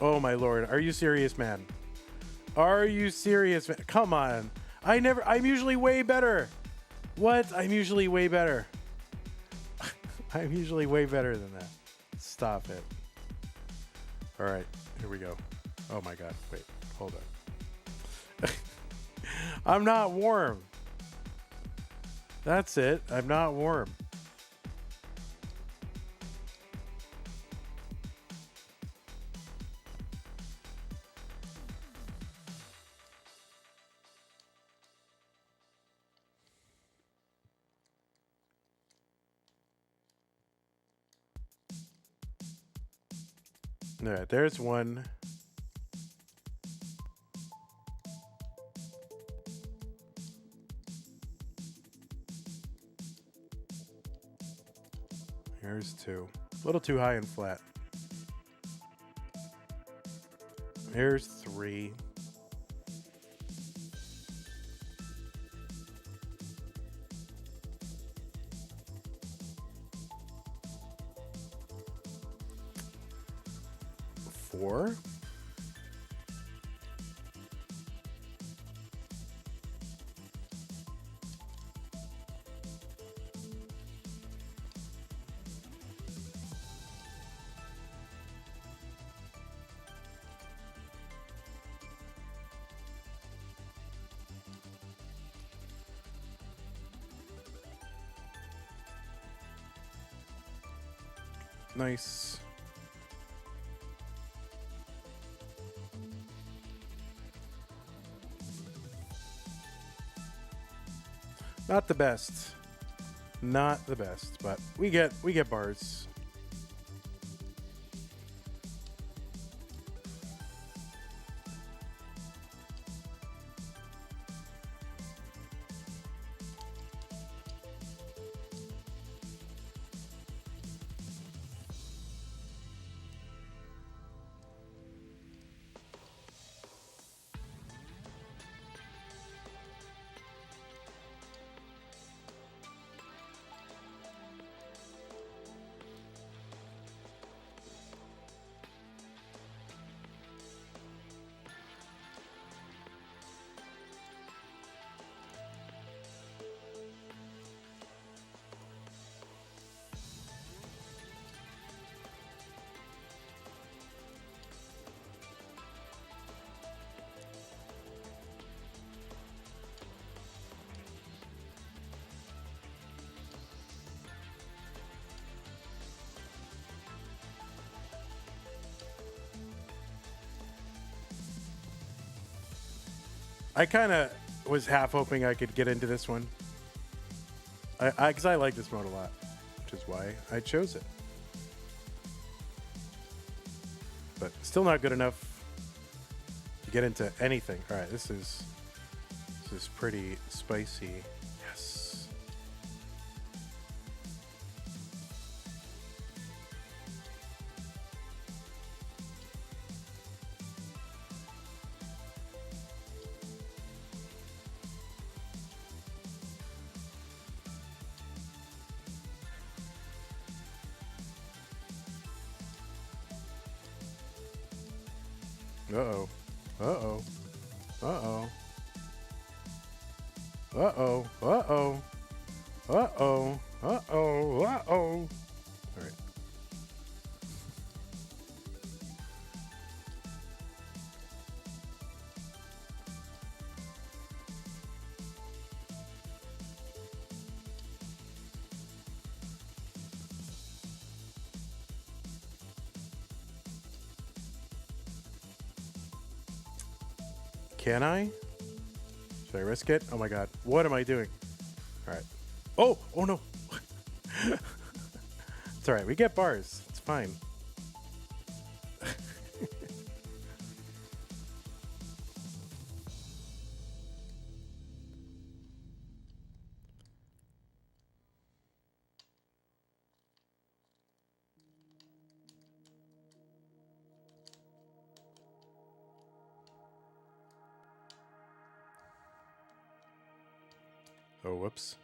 Oh my lord. Are you serious, man? Are you serious, man? Come on. I'm usually way better. What? I'm usually way better. I'm usually way better than that. Stop it. All right, here we go. Oh my god. Wait, hold on. I'm not warm. That's it. I'm not warm. All right, there's one. Here's two. A little too high and flat. Here's three. Four. Nice. Not the best. Not the best, but we get bars. I kind of was half hoping I could get into this one. Because I like this mode a lot, which is why I chose it. But still not good enough to get into anything. All right, this is pretty spicy. Yes. Uh-oh. Uh-oh. Uh-oh. Uh-oh. Uh-oh. Uh-oh. Uh-oh. Uh-oh. All right. Can I? Should I risk it? Oh my god. What am I doing? Alright. Oh! Oh no! It's alright. We get bars. It's fine. Oh, whoops.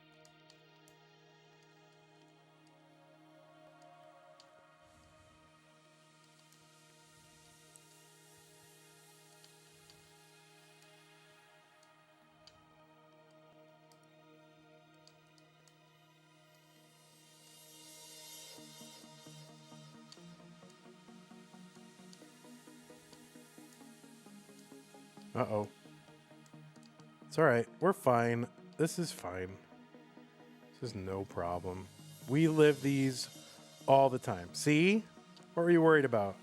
Uh-oh. It's all right. We're fine. This is fine. This is no problem. We live these all the time. See? What were you worried about?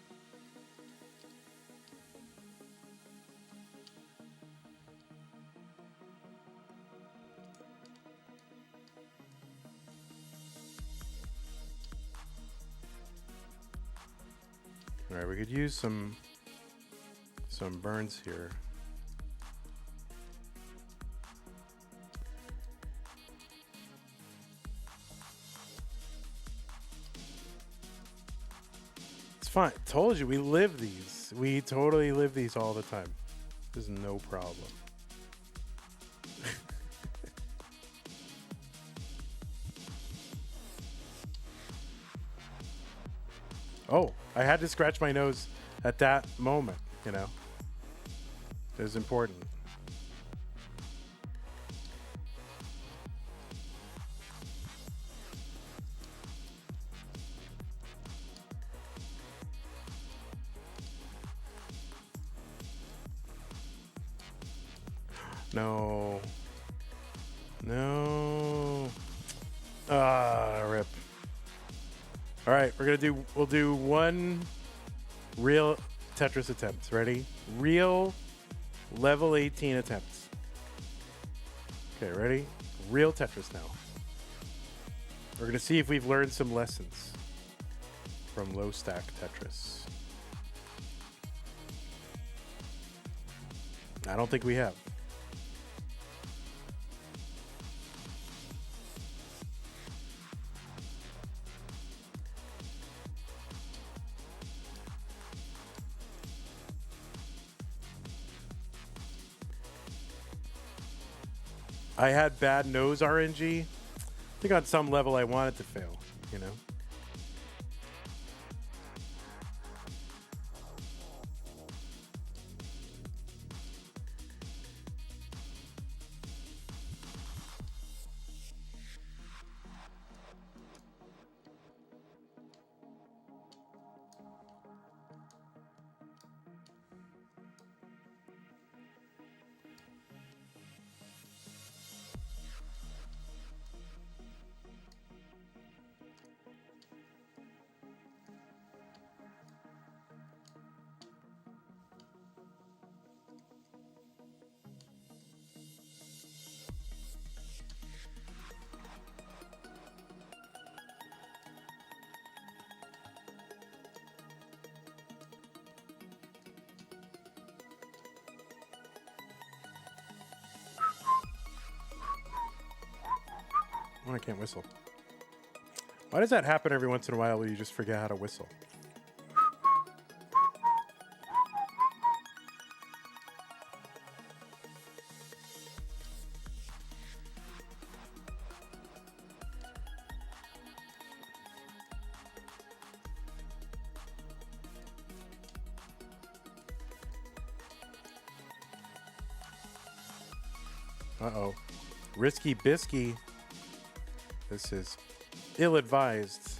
All right, we could use some burns here. It's fine. Told you, we live these. We totally live these all the time. There's no problem. Oh, I had to scratch my nose at that moment, you know. It was important. No. No. Ah, rip. All right, we'll do one real Tetris attempt. Ready? Real level 18 attempts. Okay, ready? Real Tetris now. We're going to see if we've learned some lessons from low stack Tetris. I don't think we have. I had bad nose RNG. I think on some level I wanted to fail, you know? Oh, I can't whistle. Why does that happen every once in a while where you just forget how to whistle? Uh-oh. Risky bisky. This is ill-advised.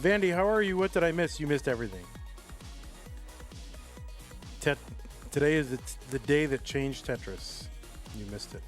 Vandy, how are you? What did I miss? You missed everything. Today is the day that changed Tetris. You missed it.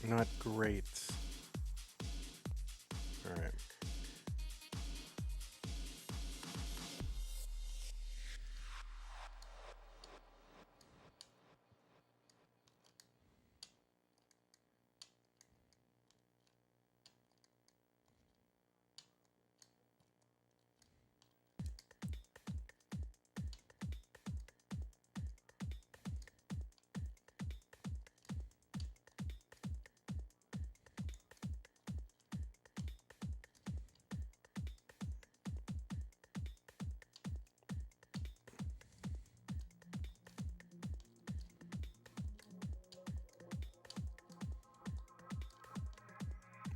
Not great. All right.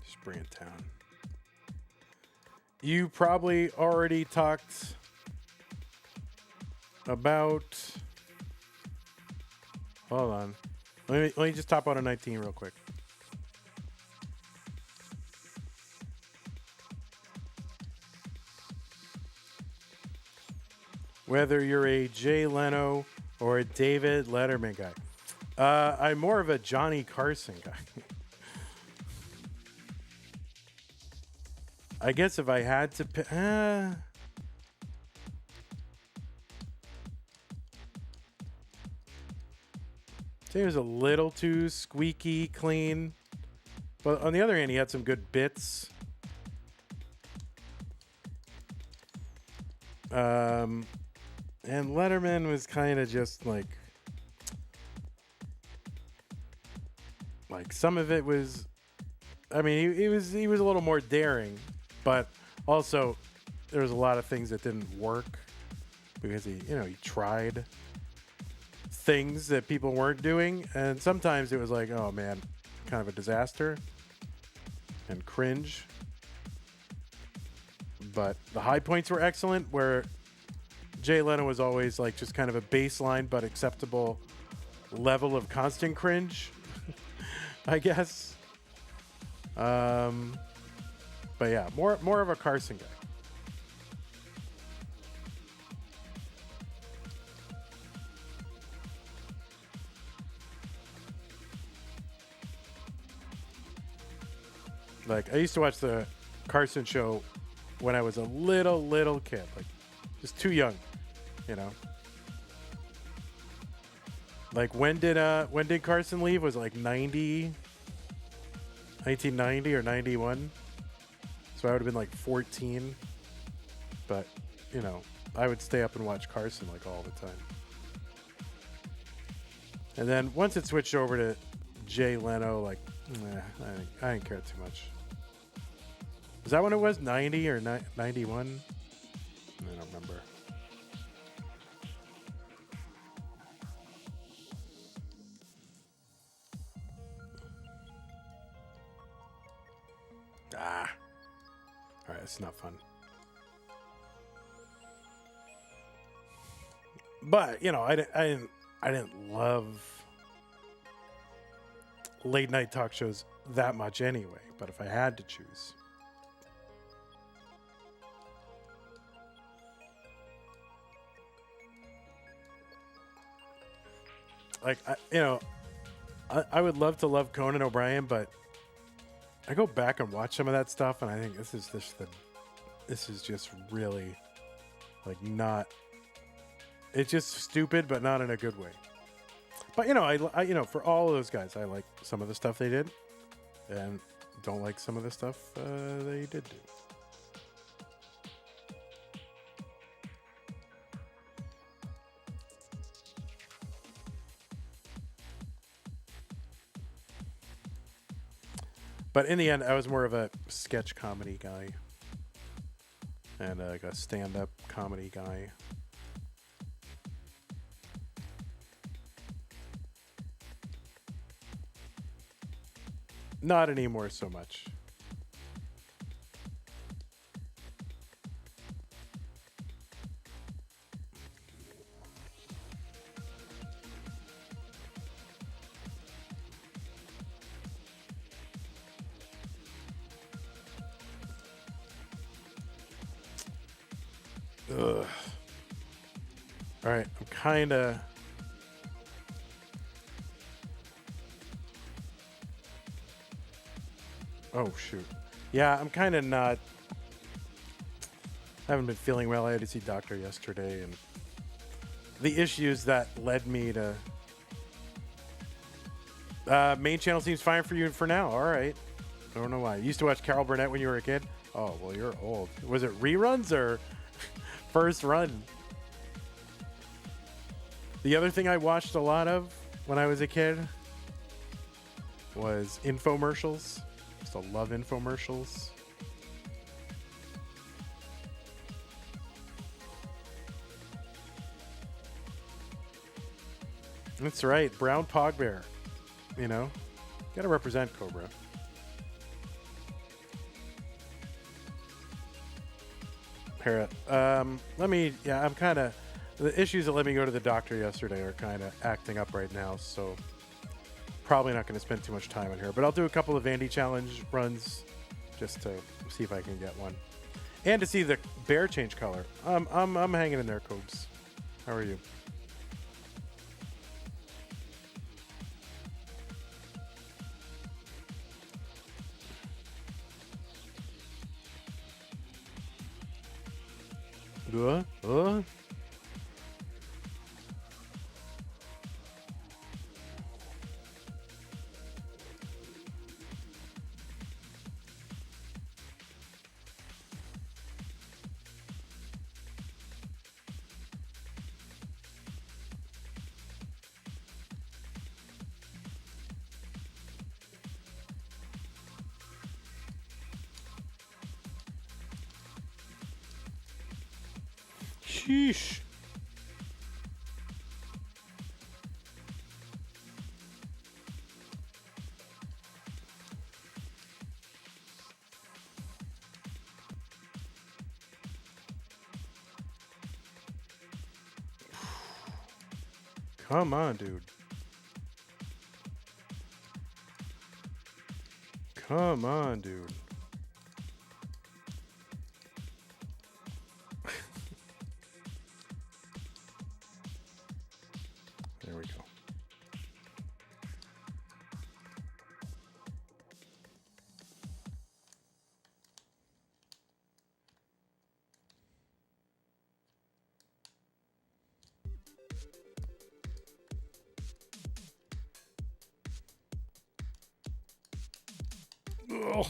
Just bring it down. You probably already talked about. Hold on. Let me just top out a 19 real quick. Whether you're a Jay Leno or a David Letterman guy, I'm more of a Johnny Carson guy. I guess if I had to pick, he was a little too squeaky clean, but on the other hand, he had some good bits. And Letterman was kind of just like some of it was. I mean, he was a little more daring, but also there was a lot of things that didn't work because he tried things that people weren't doing, and sometimes it was like, oh man, kind of a disaster and cringe. But the high points were excellent, where Jay Leno was always like just kind of a baseline but acceptable level of constant cringe, I guess. But yeah, more of a Carson guy. Like, I used to watch the Carson show when I was a little kid, like just too young, you know. Like when did Carson leave? Was it like 1990 or 91? So I would have been like 14. But, I would stay up and watch Carson like all the time. And then once it switched over to Jay Leno, like, I didn't care too much. Was that when it was 90 or 91? I don't remember. All right, it's not fun. But I didn't love late night talk shows that much anyway. But if I had to choose, like I would love to love Conan O'Brien, but I go back and watch some of that stuff, and I think this is just really like not. It's just stupid, but not in a good way. But I for all of those guys, I like some of the stuff they did, and don't like some of the stuff they did do. But in the end, I was more of a sketch comedy guy and like a stand-up comedy guy. Not anymore so much. Ugh. All right, I'm kind of... Oh, shoot. Yeah, I'm kind of not. I haven't been feeling well. I had to see doctor yesterday, and the issues that led me to. Main channel seems fine for you for now. All right. I don't know why. You used to watch Carol Burnett when you were a kid? Oh, well, you're old. Was it reruns or first run? The other thing I watched a lot of when I was a kid was infomercials. Used to love infomercials. That's right. Brown Pog Bear. You know? Gotta represent Cobra. Parrot. Let me, yeah, I'm kind of, the issues that let me go to the doctor yesterday are kind of acting up right now, so probably not going to spend too much time in here, but I'll do a couple of Andy Challenge runs just to see if I can get one. And to see the bear change color. I'm hanging in there, Cobes. How are you? Uh? Sheesh. Come on, dude. Come on, dude. There we go. Ugh.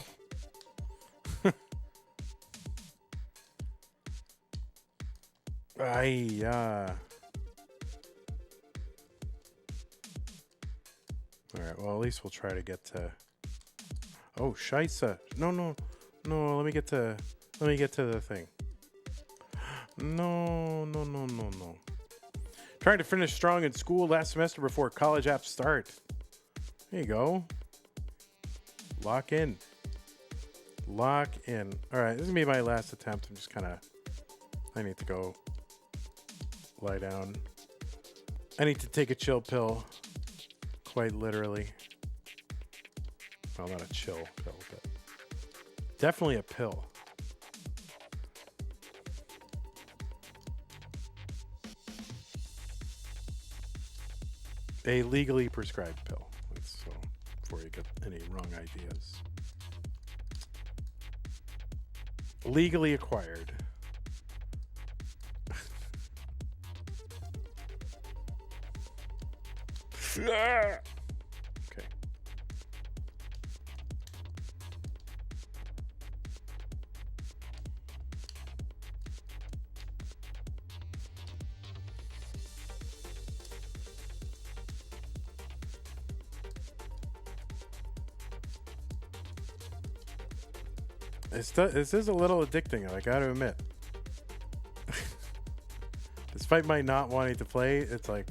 All right, well, at least we'll try to get to... Oh, scheisse. No. Let me get to the thing. No. Trying to finish strong in school last semester before college apps start. There you go. Lock in. All right, this is going to be my last attempt. I'm just kind of... I need to go lie down. I need to take a chill pill. Quite literally. Well, not a chill pill, but definitely a pill. A legally prescribed pill. So before you get any wrong ideas. Legally acquired. Okay. This is a little addicting, I gotta admit. Despite my not wanting to play, it's like...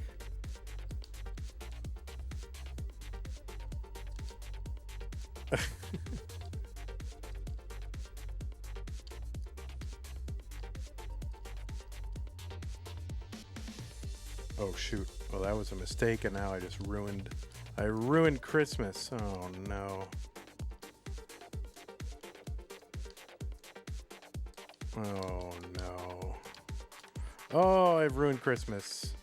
Oh shoot. Well, that was a mistake, and now I ruined Christmas. Oh no. Oh no. Oh, I've ruined Christmas.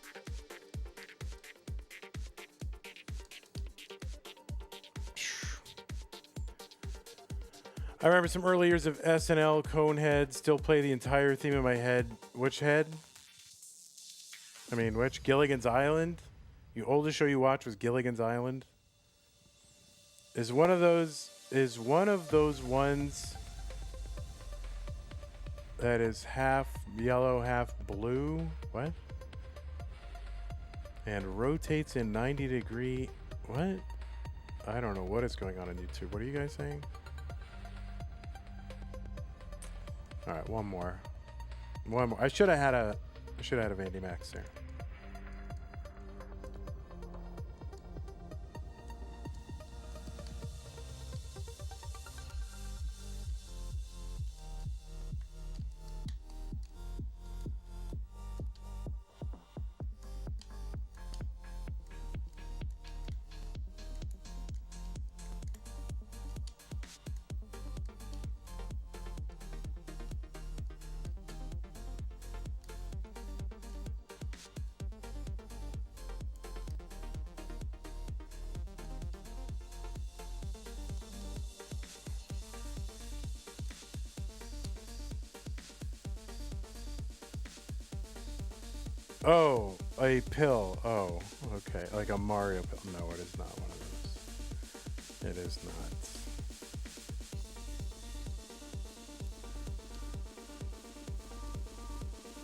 I remember some early years of SNL, Conehead, still play the entire theme in my head. Which head? I mean, which? Gilligan's Island? The oldest show you watched was Gilligan's Island? Is one of those ones that is half yellow, half blue? What? And rotates in 90-degree. What? I don't know what is going on YouTube. What are you guys saying? All right, one more. I should have had a Vandy Max there. Oh, a pill. Oh, okay. Like a Mario pill. No, it is not one of those. It is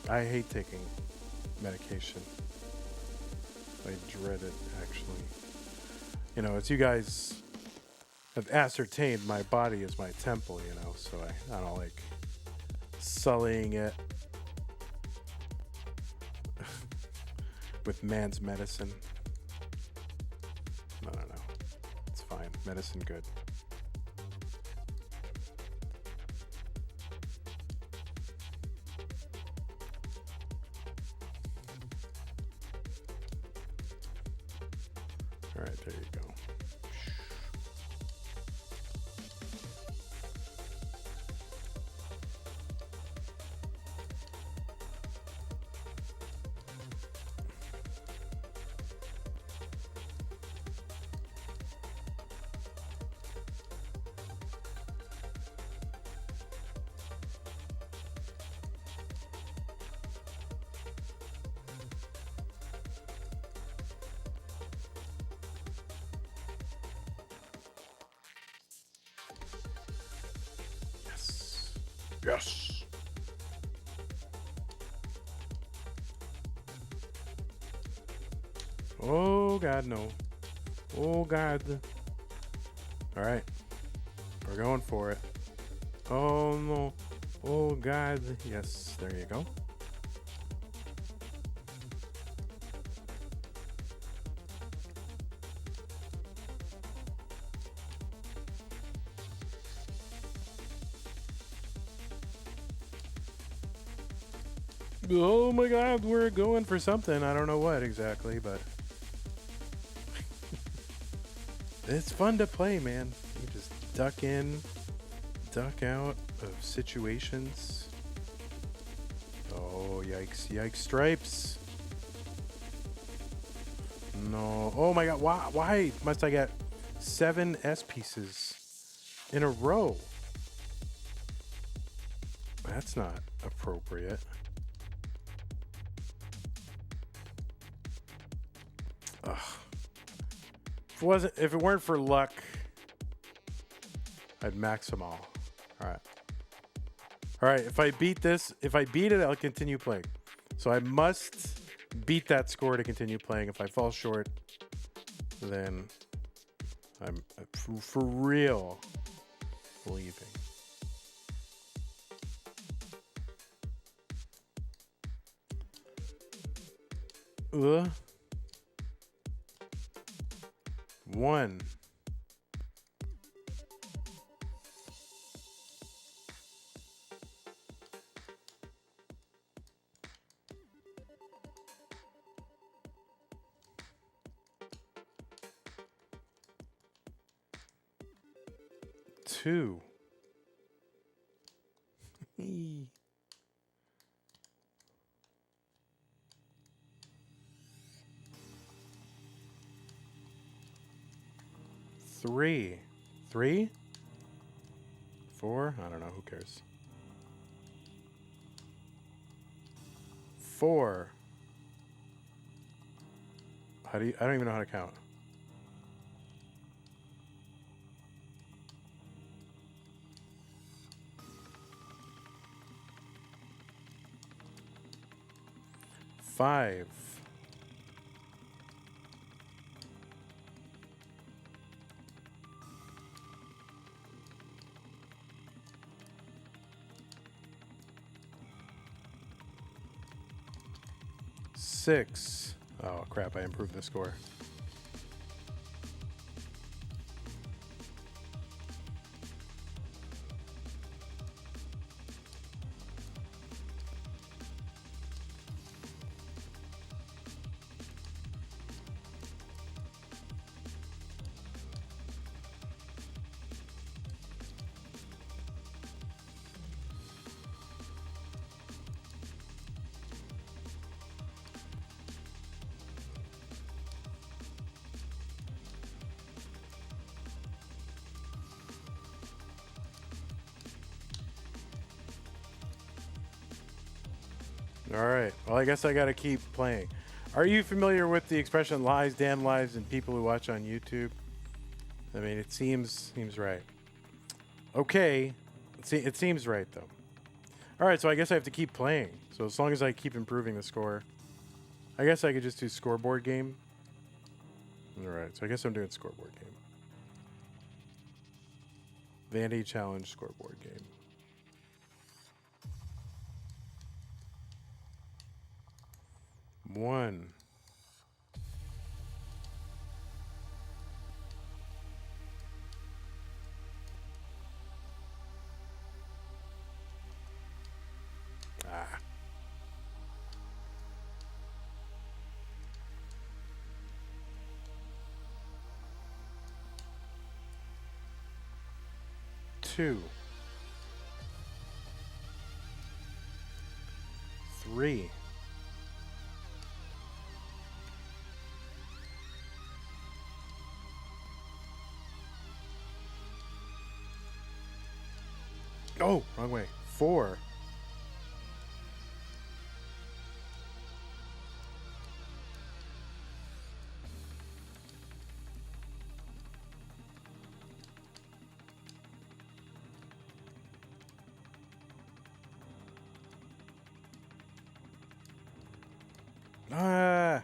not. I hate taking medication. I dread it, actually. You know, as you guys have ascertained, my body is my temple, you know, so I don't like sullying it with man's medicine. No. It's fine. Medicine good. All right, there you go. Yes. Oh, God, no. Oh, God. All right. We're going for it. Oh, no. Oh, God. Yes, there you go. Oh my God, we're going for something. I don't know what exactly, but it's fun to play, man. You just duck in, duck out of situations. Oh, yikes, yikes, stripes. No. Oh my God, why must I get 7 S pieces in a row? That's not appropriate. Ugh. If it weren't for luck, I'd max them all. All right. All right. If I beat it, I'll continue playing. So I must beat that score to continue playing. If I fall short, then I'm for real leaving. Ugh. 1. Two. 3. 3? 4? I don't know. Who cares? 4. How do you... I don't even know how to count. Five. Six. Oh crap, I improved the score. All right. Well, I guess I got to keep playing. Are you familiar with the expression lies, damn lies, and people who watch on YouTube? I mean, it seems right. Okay. It seems right, though. All right, so I guess I have to keep playing. So as long as I keep improving the score, I guess I could just do scoreboard game. All right, so I guess I'm doing scoreboard game. Vandy Challenge scoreboard game. One. Ah. Two. 3. Oh, wrong way. 4. Ah.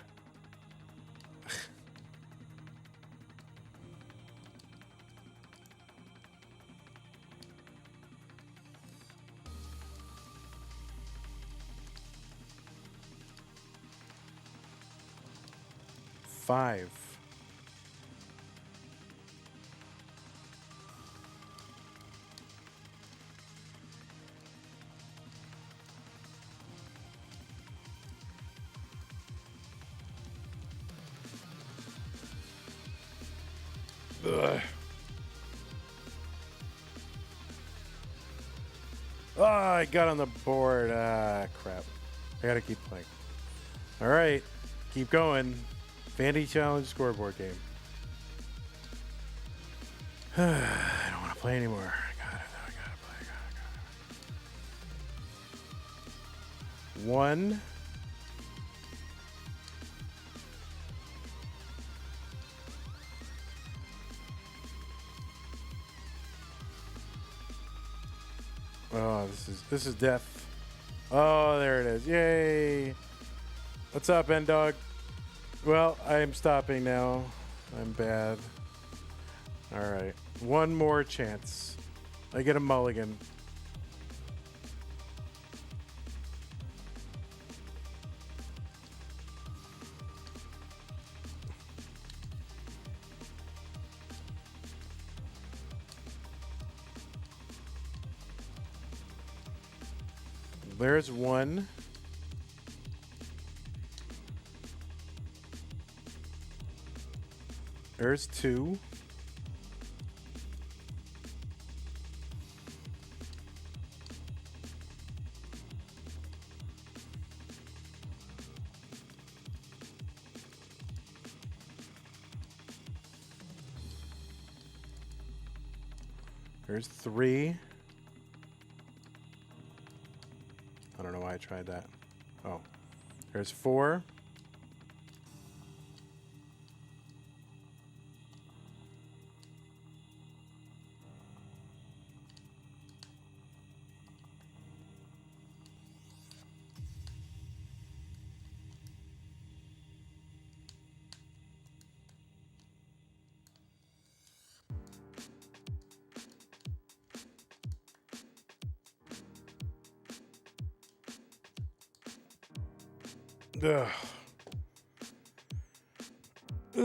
Five. Ugh. Oh, I got on the board. Ah, crap. I gotta keep playing. All right, keep going. Vandy Challenge scoreboard game. I don't want to play anymore. I gotta play. One. Oh, this is death. Oh, there it is. Yay. What's up, N-Dog? Well, I'm stopping now. I'm bad. All right. One more chance. I get a mulligan. There's one. There's two. There's three. I don't know why I tried that. Oh, there's 4. Ugh. Ugh.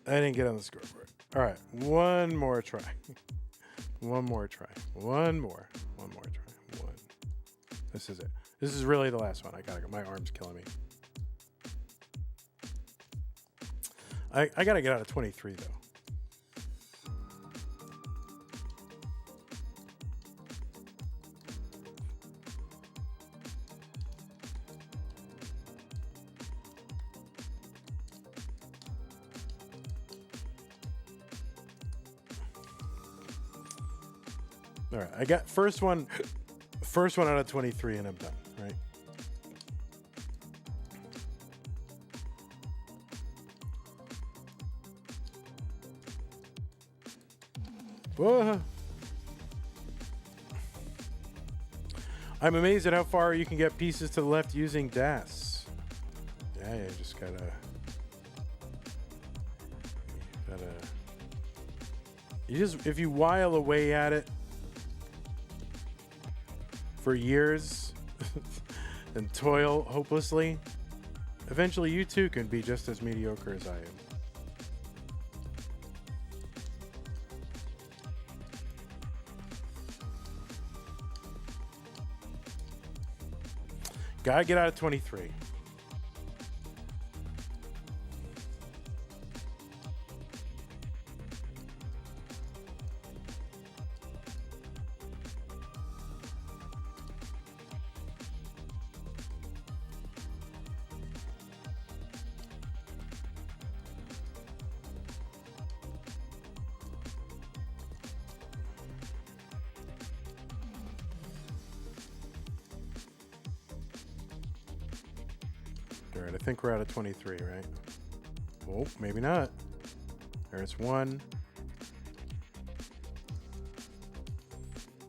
I didn't get on the scoreboard. All right, one more try. One more try. One more try. One. This is it. This is really the last one. I gotta go. My arm's killing me. I gotta get out of 23 though. All right, I got first one out of 23, and I'm done. Right. Whoa. I'm amazed at how far you can get pieces to the left using DAS. Yeah, you just gotta. If you while away at it for years and toil hopelessly, eventually you too can be just as mediocre as I am. Gotta get out of 23. All right, I think we're out of 23, right? Oh, maybe not. There's 1.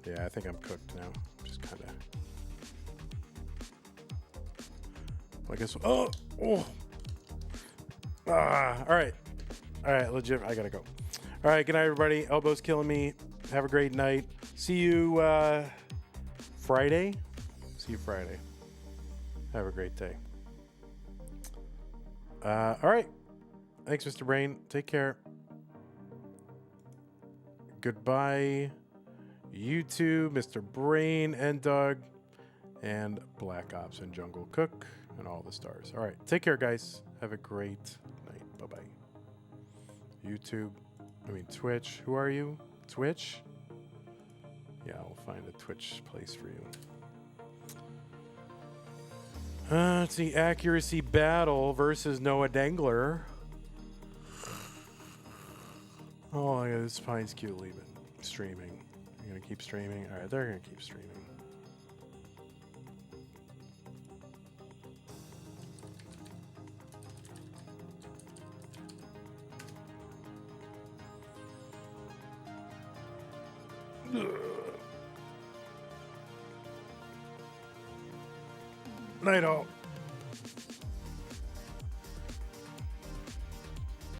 Yeah, I think I'm cooked now. Just kind of. I guess. Oh. All right. Legit. I gotta go. All right. Good night, everybody. Elbow's killing me. Have a great night. See you Friday. Have a great day. All right. Thanks, Mr. Brain. Take care. Goodbye, YouTube, Mr. Brain and Doug, and Black Ops and Jungle Cook, and all the stars. All right. Take care, guys. Have a great night. Bye-bye. YouTube. Twitch. Who are you? Twitch? Yeah, we'll find a Twitch place for you. Let's see. Accuracy battle versus Noah Dangler. Oh, my God, this Pine's cute. Leave it. Streaming. You're going to keep streaming? All right, they're going to keep streaming. Night all.